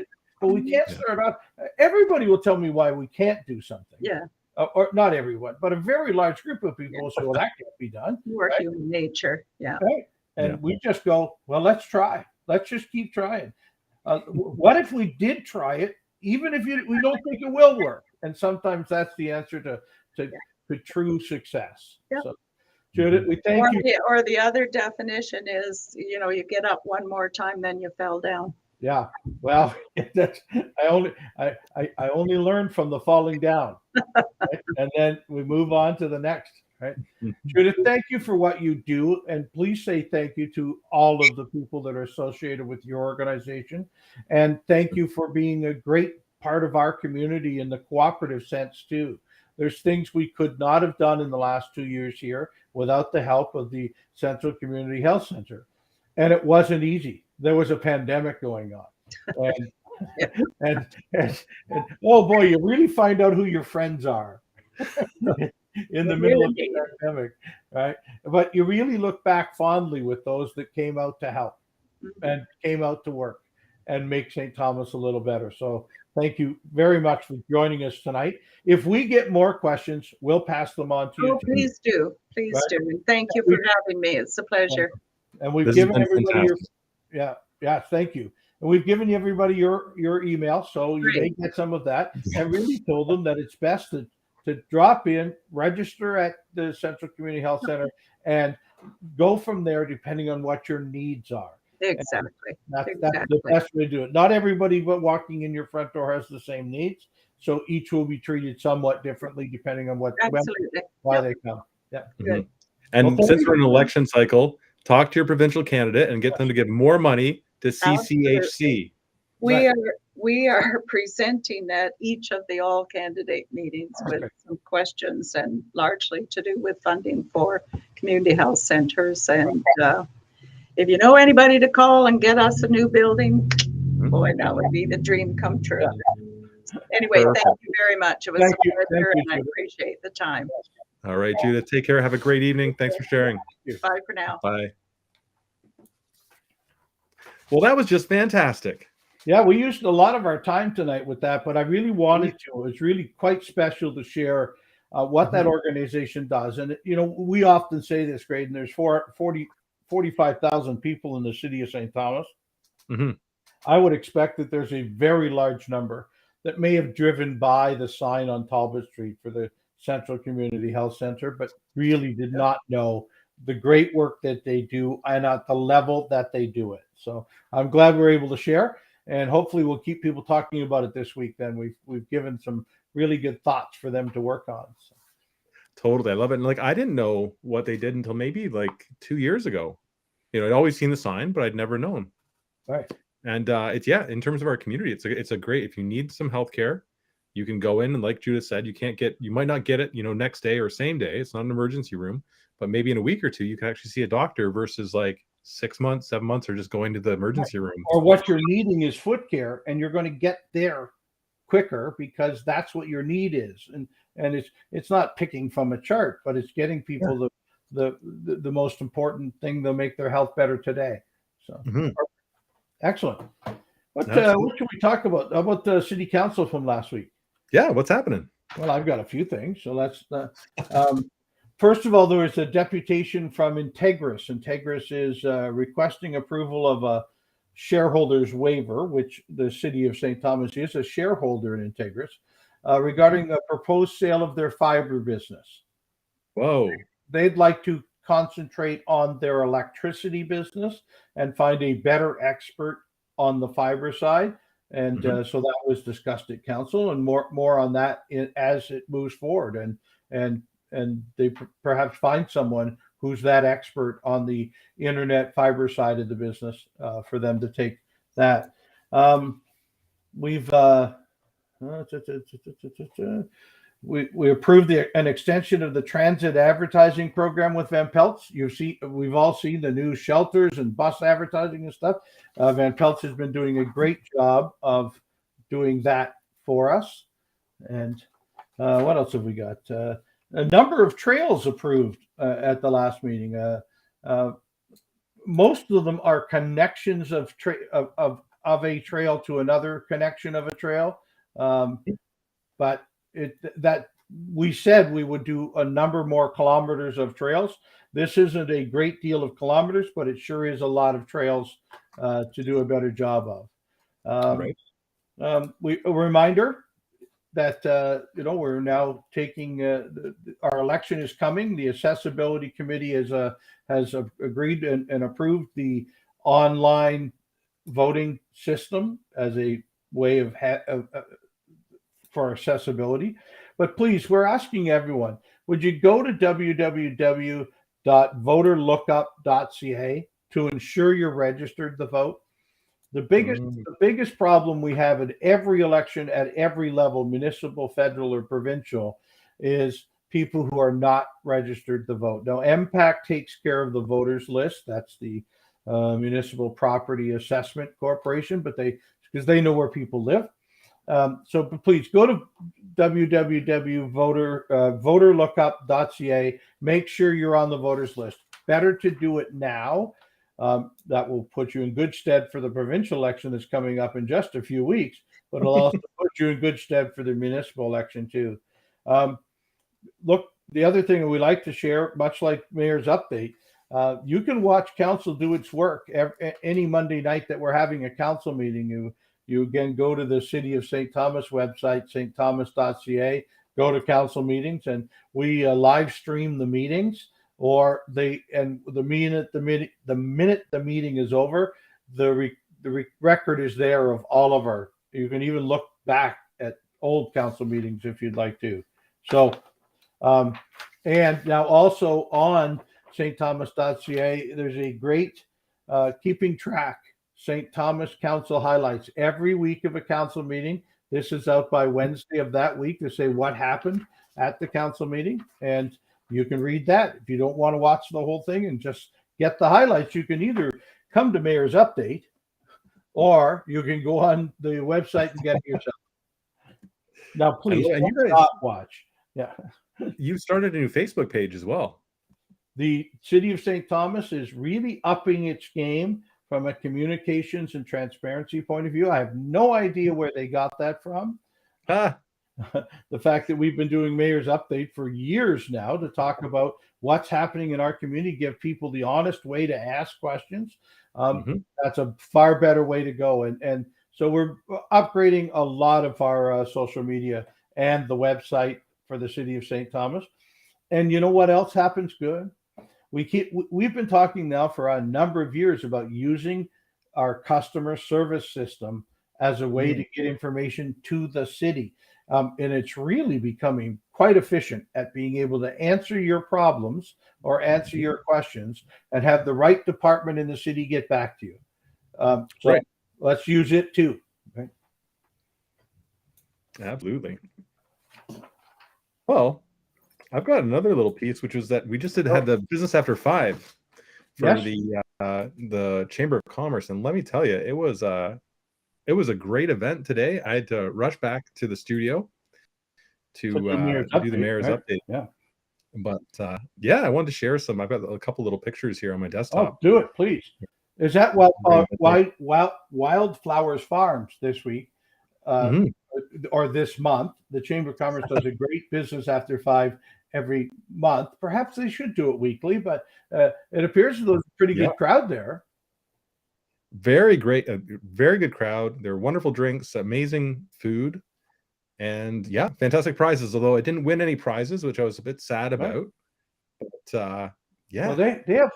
we can't start off. Everybody will tell me why we can't do something. Yeah. Or not everyone, but a very large group of people will say, well, that can't be done. We're human nature. Yeah. Right. And we just go, well, let's try. Let's just keep trying. What if we did try it, even if we don't think it will work? And sometimes that's the answer to true success. Yeah. So, Judith, we thank you. Or the other definition is, you get up one more time, then you fell down. Yeah. Well, I only learned from the falling down, right? And then we move on to the next. Right. Judith, thank you for what you do. And please say thank you to all of the people that are associated with your organization. And thank you for being a great part of our community in the cooperative sense too. There's things we could not have done in the last 2 years here without the help of the Central Community Health Center. And it wasn't easy. There was a pandemic going on. And oh boy, you really find out who your friends are. In the middle of the pandemic, right? But you really look back fondly with those that came out to help and came out to work and make St. Thomas a little better. So thank you very much for joining us tonight. If we get more questions, we'll pass them on to you. Oh, please do. Please do. And thank you for having me. It's a pleasure. And we've given everybody thank you. And we've given everybody your email, so you may get some of that. And really told them that it's best to drop in, register at the Central Community Health Center, and go from there depending on what your needs are. Exactly. That's the best way to do it. Not everybody walking in your front door has the same needs, so each will be treated somewhat differently depending on why they come. Yeah. Good. And since we're in an election cycle, talk to your provincial candidate and get them to give more money to CCHC. We are presenting at each of the all candidate meetings with some questions, and largely to do with funding for community health centers. And if you know anybody to call and get us a new building, boy, that would be the dream come true. Yeah. Anyway, thank you very much. It was a pleasure, and I appreciate the time. All right, Judith, take care. Have a great evening. Thanks for sharing. Bye for now. Bye. Well, that was just fantastic. Yeah, we used a lot of our time tonight with that, but I really wanted to. It was really quite special to share what that organization does. And, we often say this, Graydon, there's 45,000 people in the city of St. Thomas. I would expect that there's a very large number that may have driven by the sign on Talbot Street for the Central Community Health Center, but really did not know the great work that they do and at the level that they do it. So I'm glad we're able to share, and hopefully we'll keep people talking about it this week. Then we've given some really good thoughts for them to work on. So. Totally. I love it. And like, I didn't know what they did until maybe like 2 years ago. I'd always seen the sign, but I'd never known. Right. And in terms of our community, it's a great, if you need some healthcare, you can go in, and like Judith said, you might not get it, next day or same day. It's not an emergency room, but maybe in a week or two, you can actually see a doctor versus like 6 months, 7 months, or just going to the emergency room. Or what you're needing is foot care, and you're going to get there quicker because that's what your need is. And it's not picking from a chart, but it's getting people the most important thing. They'll make their health better today. So excellent. What should we talk about? How about the city council from last week? Yeah, what's happening? Well, I've got a few things. So let's first of all, there was a deputation from Integris. Integris is requesting approval of a shareholders waiver, which the city of St. Thomas is a shareholder in Integris, regarding a proposed sale of their fiber business. Whoa. They'd like to concentrate on their electricity business and find a better expert on the fiber side. And so that was discussed at council, and more on that as it moves forward. And they perhaps find someone who's that expert on the internet fiber side of the business for them to take that. We approved an extension of the transit advertising program with Van Pelt's. We've all seen the new shelters and bus advertising and stuff. Van Pelt's has been doing a great job of doing that for us. And what else have we got? A number of trails approved at the last meeting. Most of them are connections of a trail to another connection of a trail, but that we said we would do a number more kilometers of trails. This isn't a great deal of kilometers, but it sure is a lot of trails to do a better job of. A reminder that we're now taking our election is coming. The accessibility committee has agreed and approved the online voting system as a way of for accessibility. But please, we're asking everyone, would you go to www.voterlookup.ca to ensure you're registered to vote? The biggest problem we have at every election at every level, municipal, federal, or provincial, is people who are not registered to vote. Now, MPAC takes care of the voters list. That's the Municipal Property Assessment Corporation, because they know where people live. So please go to www.voterlookup.ca. Make sure you're on the voters list. Better to do it now. That will put you in good stead for the provincial election that's coming up in just a few weeks, but it'll also put you in good stead for the municipal election too. Look, the other thing that we like to share, much like Mayor's Update, you can watch council do its work any Monday night that we're having a council meeting. You again go to the City of St. Thomas website, stthomas.ca, go to council meetings, and we live stream the meetings. Or the minute the meeting is over, the record is there of all of our. You can even look back at old council meetings if you'd like to. So, and now also on stthomas.ca, there's a great keeping track St. Thomas Council highlights every week of a council meeting. This is out by Wednesday of that week to say what happened at the council meeting, and you can read that. If you don't want to watch the whole thing and just get the highlights, you can either come to Mayor's Update or you can go on the website and get it yourself. Now, please stop watch. Yeah. You started a new Facebook page as well. The City of St. Thomas is really upping its game from a communications and transparency point of view. I have no idea where they got that from. The fact that we've been doing Mayor's Update for years now to talk about what's happening in our community, give people the honest way to ask questions. That's a far better way to go. And so we're upgrading a lot of our social media and the website for the city of St. Thomas. And you know what else happens good? We've been talking now for a number of years about using our customer service system as a way to get information to the city. And it's really becoming quite efficient at being able to answer your problems or answer your questions and have the right department in the city get back to you. So let's use it too. Right? Absolutely. Well, I've got another little piece, which was that we just had the Business After 5 for the Chamber of Commerce, and let me tell you, it was a great event today. I had to rush back to the studio to do the mayor's update. Yeah, but I wanted to share some. I've got a couple little pictures here on my desktop. Oh, do it, please. Is that Wildflowers Farms this week? Or this month? The Chamber of Commerce does a great Business After 5 every month. Perhaps they should do it weekly, but it appears there's a pretty good crowd there. Very great, very good crowd. There are wonderful drinks, amazing food, and fantastic prizes. Although I didn't win any prizes, which I was a bit sad about. But well, they have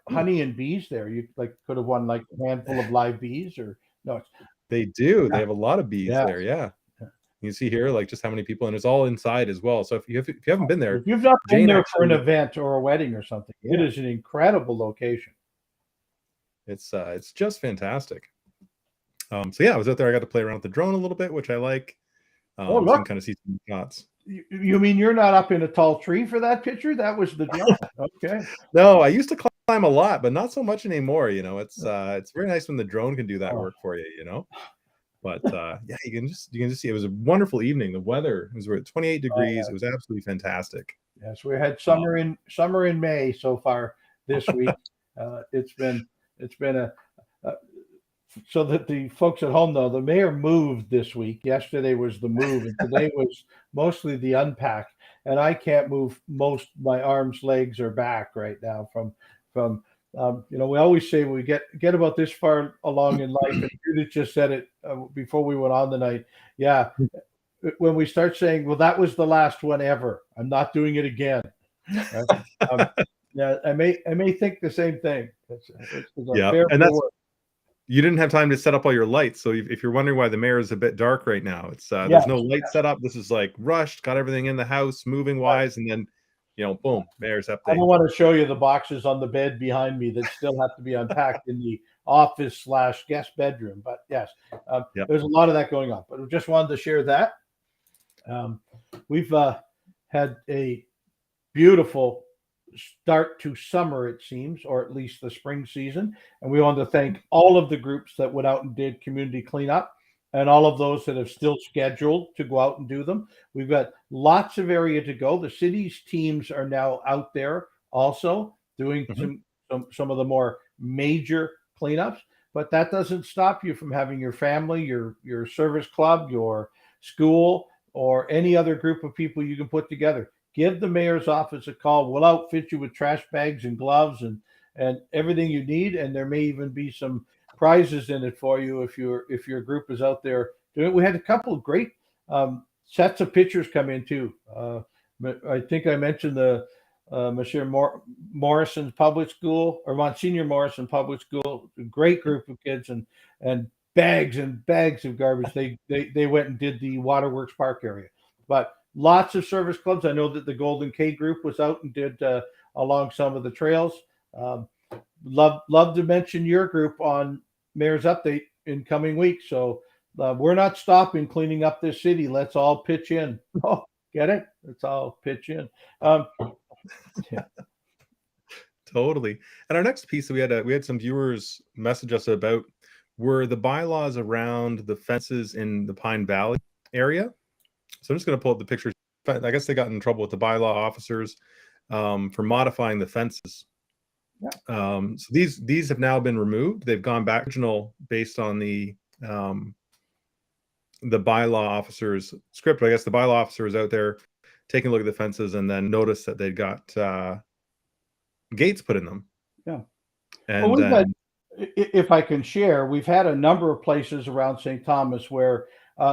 honey and bees there. You could have won a handful of live bees, or no? They do. They have a lot of bees there. Yeah. You can see here just how many people, and it's all inside as well. So if you haven't been there, if you've not been there for an event or a wedding or something, it is an incredible location. It's just fantastic. I was out there. I got to play around with the drone a little bit, which I like. Look! So you can kind of see some shots. You mean you're not up in a tall tree for that picture? That was the drone. Okay. No, I used to climb a lot, but not so much anymore. It's very nice when the drone can do that work for you. But you can just see it was a wonderful evening. The weather was 28 degrees. It was absolutely fantastic. Yes, we had summer in May so far this week. It's been so that the folks at home know, the mayor moved this week. Yesterday was the move, and today was mostly the unpack. And I can't move my arms, legs, or back right now from. We always say we get about this far along in life, and Judith just said it before we went on the night. Yeah, when we start saying, "Well, that was the last one ever. I'm not doing it again." I may think the same thing. And that's you didn't have time to set up all your lights. So if you're wondering why the mayor is a bit dark right now, it's there's no light set up. This is rushed, got everything in the house, moving wise, and then. Boom, mayor's update. I don't want to show you the boxes on the bed behind me that still have to be unpacked in the office/guest bedroom. But yes, there's a lot of that going on. But we just wanted to share that. We've had a beautiful start to summer, it seems, or at least the spring season. And we want to thank all of the groups that went out and did community cleanup, and all of those that have still scheduled to go out and do them. We've got lots of area to go. The city's teams are now out there also doing some of the more major cleanups, but that doesn't stop you from having your family, your service club, your school, or any other group of people you can put together. Give the mayor's office a call. We'll outfit you with trash bags and gloves and everything you need, and there may even be some prizes in it for you if your group is out there doing it. We had a couple of great sets of pictures come in too. I think I mentioned the Monsieur Morrison Public School, or Monsignor Morrison Public School. A great group of kids and bags and bags of garbage. They went and did the Waterworks Park area, but lots of service clubs. I know that the Golden K group was out and did along some of the trails. Love to mention your group on Mayor's Update in coming weeks. So we're not stopping cleaning up this city. Let's all pitch in. Oh, get it? Let's all pitch in. Totally. And our next piece that we had some viewers message us about were the bylaws around the fences in the Pine Valley area. So I'm just going to pull up the pictures. I guess they got in trouble with the bylaw officers for modifying the fences. So these have now been removed. They've gone back original based on the bylaw officer's script. I guess the bylaw officer was out there taking a look at the fences and then noticed that they'd got gates put in them. Yeah. And if I can share, we've had a number of places around St. Thomas where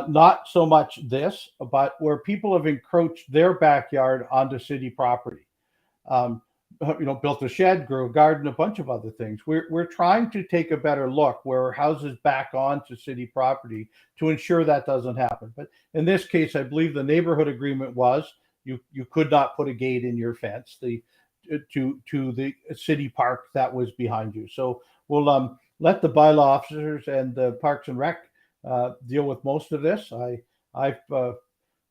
not so much this, but where people have encroached their backyard onto city property. Um, built a shed, grew a garden, a bunch of other things. We're trying to take a better look where houses back onto city property to ensure that doesn't happen. But in this case, I believe the neighborhood agreement was you could not put a gate in your fence to the city park that was behind you. So we'll let the bylaw officers and the Parks and Rec deal with most of this. I've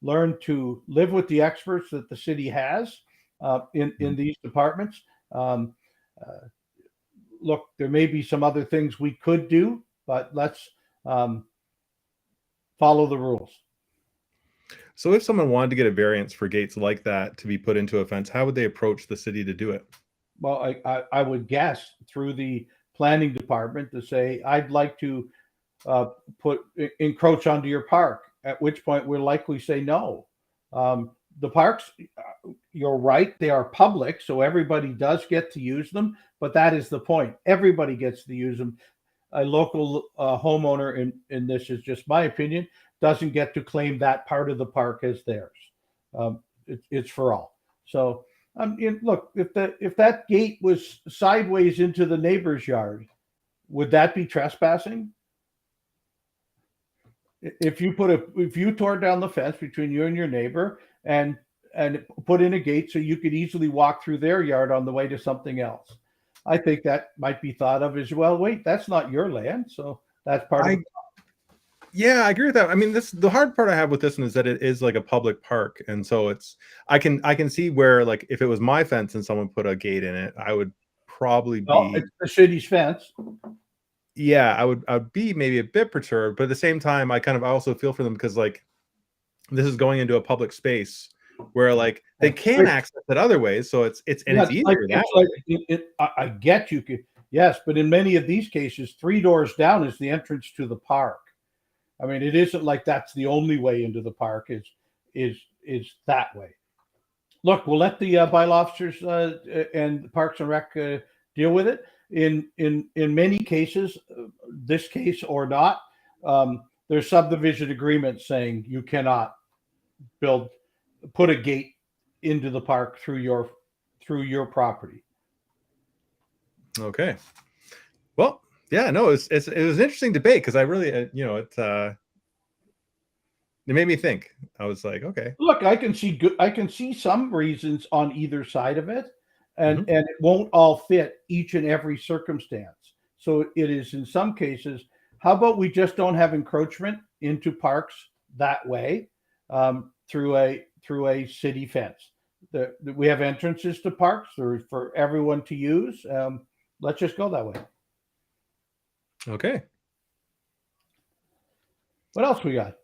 learned to live with the experts that the city has in these departments. Look, there may be some other things we could do, but let's follow the rules. So if someone wanted to get a variance for gates like that to be put into a fence, how would they approach the city to do it? Well, I would guess through the planning department to say, I'd like to encroach onto your park, at which point we'll likely say no. The parks, you're right, they are public, so everybody does get to use them, but that is the point. Everybody gets to use them. A local homeowner, in this is just my opinion, doesn't get to claim that part of the park as theirs. It's for all. So, look, if that gate was sideways into the neighbor's yard, would that be trespassing? If you tore down the fence between you and your neighbor and put in a gate so you could easily walk through their yard on the way to something else, I think that might be thought of as, well, wait, that's not your land, so that's part of. Yeah, I agree with that. I mean, the hard part I have with this one is that it is like a public park, and so I can see where, like, if it was my fence and someone put a gate in it, I would probably be. Well, it's the city's fence. Yeah, I'd be maybe a bit perturbed, but at the same time, I also feel for them because, like, this is going into a public space where, like, they can access it other ways, so it's easier that way. I get you could, yes, but in many of these cases, 3 doors down is the entrance to the park. I mean, it isn't like that's the only way into the park is that way. Look, we'll let the bylaw officers and the Parks and Rec deal with it. In many cases, this case or not, there's subdivision agreements saying you cannot put a gate into the park through your property. Okay. Well, yeah, no, it was an interesting debate because I really, it made me think. I was like, okay. Look, I can see some reasons on either side of it, and it won't all fit each and every circumstance. So it is in some cases, how about we just don't have encroachment into parks that way through a city fence? We have entrances to parks for everyone to use. Let's just go that way. Okay. What else we got?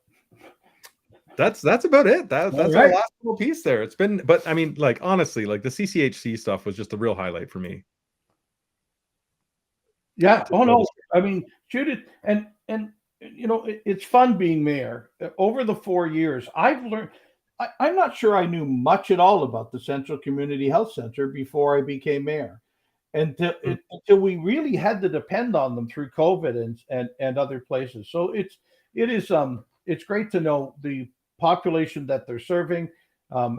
That's about it. That's right. Our last little piece there. It's been, but I mean, like, honestly, like the CCHC stuff was just a real highlight for me. Yeah. Oh no. I mean, Judith, and it's fun being mayor. Over the 4 years, I've learned. I'm not sure I knew much at all about the Central Community Health Center before I became mayor. Until we really had to depend on them through COVID and other places. So it's great to know the population that they're serving,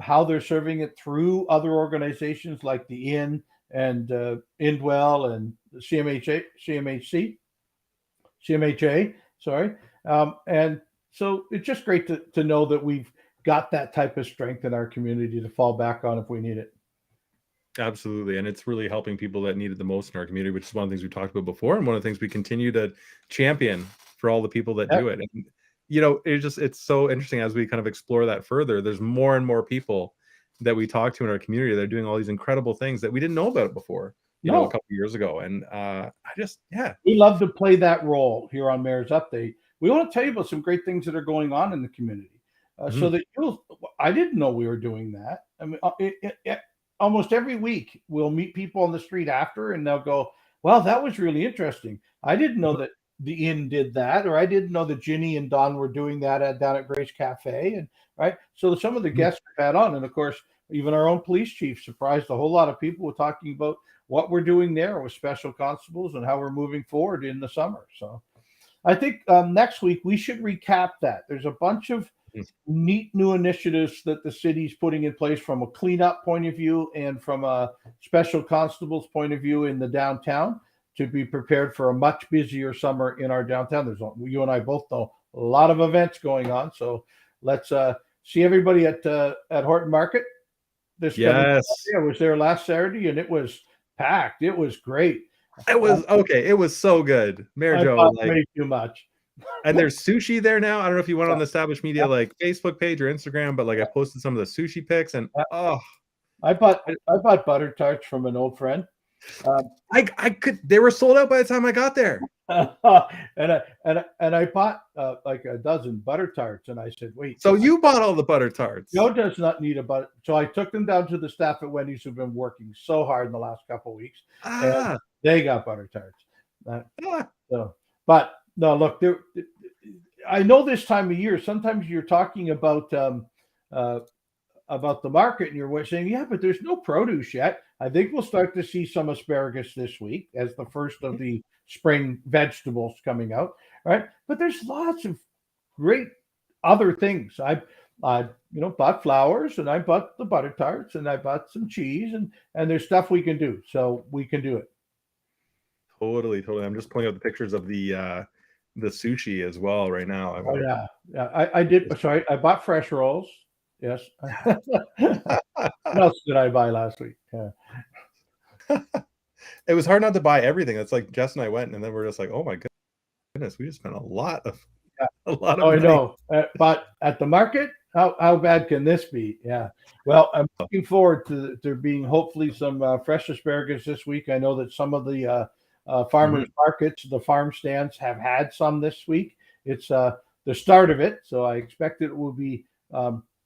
how they're serving it through other organizations like the Inn and Indwell and the CMHA, sorry. And so it's just great to know that we've got that type of strength in our community to fall back on if we need it. Absolutely. And it's really helping people that need it the most in our community, which is one of the things we talked about before. And one of the things we continue to champion for all the people that do it. And, it's so interesting as we kind of explore that further. There's more and more people that we talk to in our community that are doing all these incredible things that we didn't know about before, a couple of years ago. And we love to play that role here on Mayor's Update. We want to tell you about some great things that are going on in the community. So that I didn't know we were doing that. I mean, almost every week we'll meet people on the street after and they'll go, well, that was really interesting. I didn't know that the Inn did that, or I didn't know that Ginny and Don were doing that down at Grace Cafe. And right. So some of the guests we've had on, and of course, even our own police chief surprised a whole lot of people with talking about what we're doing there with special constables and how we're moving forward in the summer. So I think next week we should recap that. There's a bunch of neat new initiatives that the city's putting in place from a cleanup point of view and from a special constables point of view in the downtown to be prepared for a much busier summer in our downtown. There's, you and I both know, a lot of events going on. So let's see everybody at Horton Market this coming Saturday. I was there last Saturday and it was packed. It was great. It was okay. It was so good. Mayor Joe, like, way too much. And there's sushi there now. I don't know if you went on the established media like Facebook page or Instagram, but like I posted some of the sushi pics, and I bought butter tarts from an old friend. They were sold out by the time I got there. and I bought like a dozen butter tarts, and I said, wait. So you bought all the butter tarts? Joe does not need a butter. So I took them down to the staff at Wendy's who've been working so hard in the last couple of weeks. And they got butter tarts. But no, look, I know this time of year, sometimes you're talking about the market and you're saying, yeah, but there's no produce yet. I think we'll start to see some asparagus this week as the first of the spring vegetables coming out, right? But there's lots of great other things. I bought flowers and I bought the butter tarts and I bought some cheese and there's stuff we can do. So we can do it. Totally. I'm just pulling out the pictures of the sushi as well right now. I did. Sorry, I bought fresh rolls. Yes. What else did I buy last week? Yeah. It was hard not to buy everything. It's like Jess and I went, and then we're just like, oh my goodness, we just spent a lot of money. I know. But at the market, how bad can this be? Yeah. Well, I'm looking forward to there being hopefully some fresh asparagus this week. I know that some of the farmers markets, the farm stands have had some this week. It's the start of it, so I expect it will be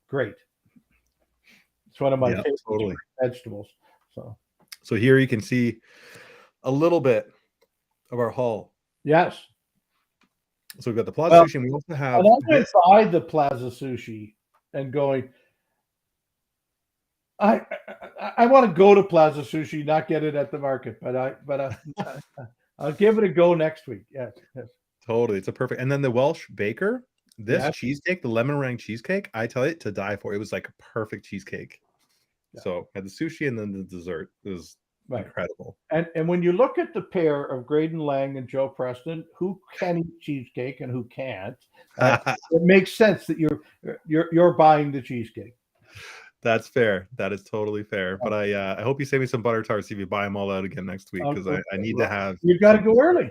great. It's one of my favorite vegetables. So here you can see a little bit of our haul. Yes. So we've got the Plaza Sushi, and we also have. And I went by the Plaza Sushi and going, I want to go to Plaza Sushi, not get it at the market, but I'll give it a go next week. Yes. Totally, it's a perfect. And then the Welsh Baker, this cheesecake, the lemon meringue cheesecake, I tell it to die for. It was like a perfect cheesecake. Yeah. So had the sushi and then the dessert. It was incredible. And when you look at the pair of Graydon Lang and Joe Preston, who can eat cheesecake and who can't, it makes sense that you're buying the cheesecake. That's fair. That is totally fair. But I hope you save me some butter tarts if you buy them all out again next week, because I need to have. You've got to go early.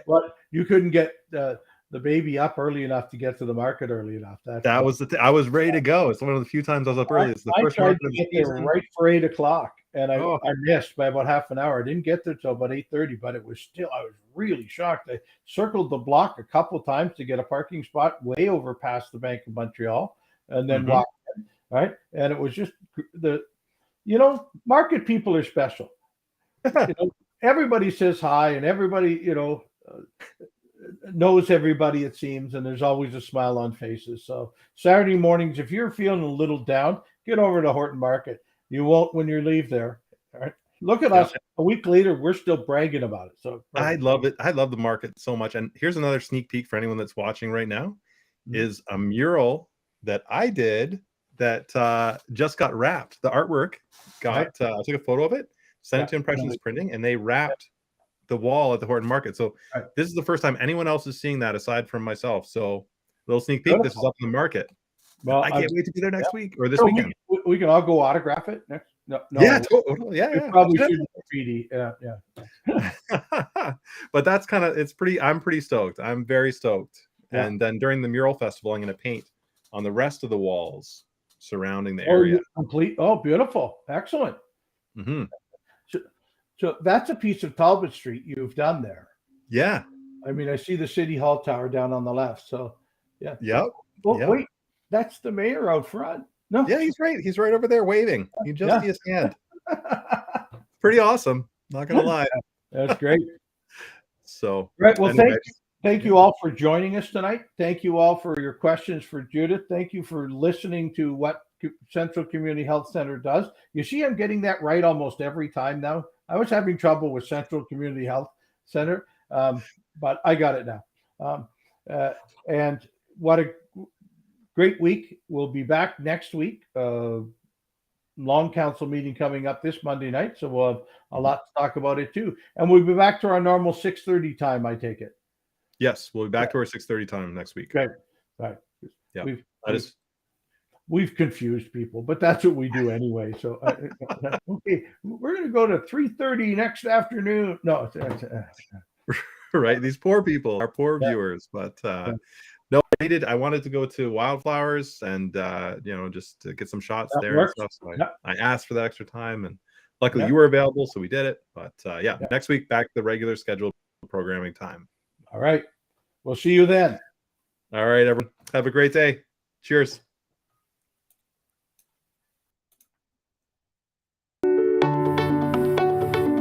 But you couldn't get the baby up early enough to get to the market early enough. That was I was ready to go. It's one of the few times I was up early. It's the first tried to get there right for 8:00, and I missed by about half an hour. I didn't get there till about 8:30, but it was still. I was really shocked. I circled the block a couple of times to get a parking spot way over past the Bank of Montreal, and then walked in, right. And it was just market people are special. Everybody says hi, and everybody knows everybody, it seems, and there's always a smile on faces. So Saturday mornings, if you're feeling a little down, get over to Horton Market. You won't when you leave there. All right. Look at us. A week later, we're still bragging about it. So I love it. I love the market so much. And here's another sneak peek for anyone that's watching right now, is a mural that I did that just got wrapped. The artwork I took a photo of it, sent it to Impressions Printing, and they wrapped the wall at the Horton Market. So this is the first time anyone else is seeing that aside from myself. So little sneak peek. This is up in the market. Well, I can't wait to be there next week or this weekend. We can all go autograph it next. No. Yeah, totally. Yeah. Probably should graffiti. Yeah. But that's kind of I'm pretty stoked. I'm very stoked. Yeah. And then during the mural festival, I'm going to paint on the rest of the walls surrounding the area. Beautiful. Excellent. Mm-hmm. So that's a piece of Talbot Street you've done there. Yeah. I mean, I see the City Hall tower down on the left. So, yeah. Yep. Well, wait, that's the mayor out front. No. Yeah, he's right. He's right over there waving. You just see his hand. Pretty awesome. Not going to lie. That's great. So, right. Well, thank you all for joining us tonight. Thank you all for your questions for Judith. Thank you for listening to what Central Community Health Center does. You see, I'm getting that right almost every time now. I was having trouble with Central Community Health Center, but I got it now. And what a great week. We'll be back next week. Long council meeting coming up this Monday night, so we'll have a lot to talk about it too. And we'll be back to our normal 6:30 time, I take it. Yes, we'll be back to our 6:30 time next week. Okay. Right. Yeah. We've confused people, but that's what we do anyway. So, okay, we're going to go to 3:30 next afternoon. No, right. These poor people, our poor viewers, but no, I wanted to go to Wildflowers and just to get some shots there and stuff. So I asked for that extra time, and luckily you were available, so we did it. But next week back to the regular scheduled programming time. All right, we'll see you then. All right, everyone, have a great day. Cheers.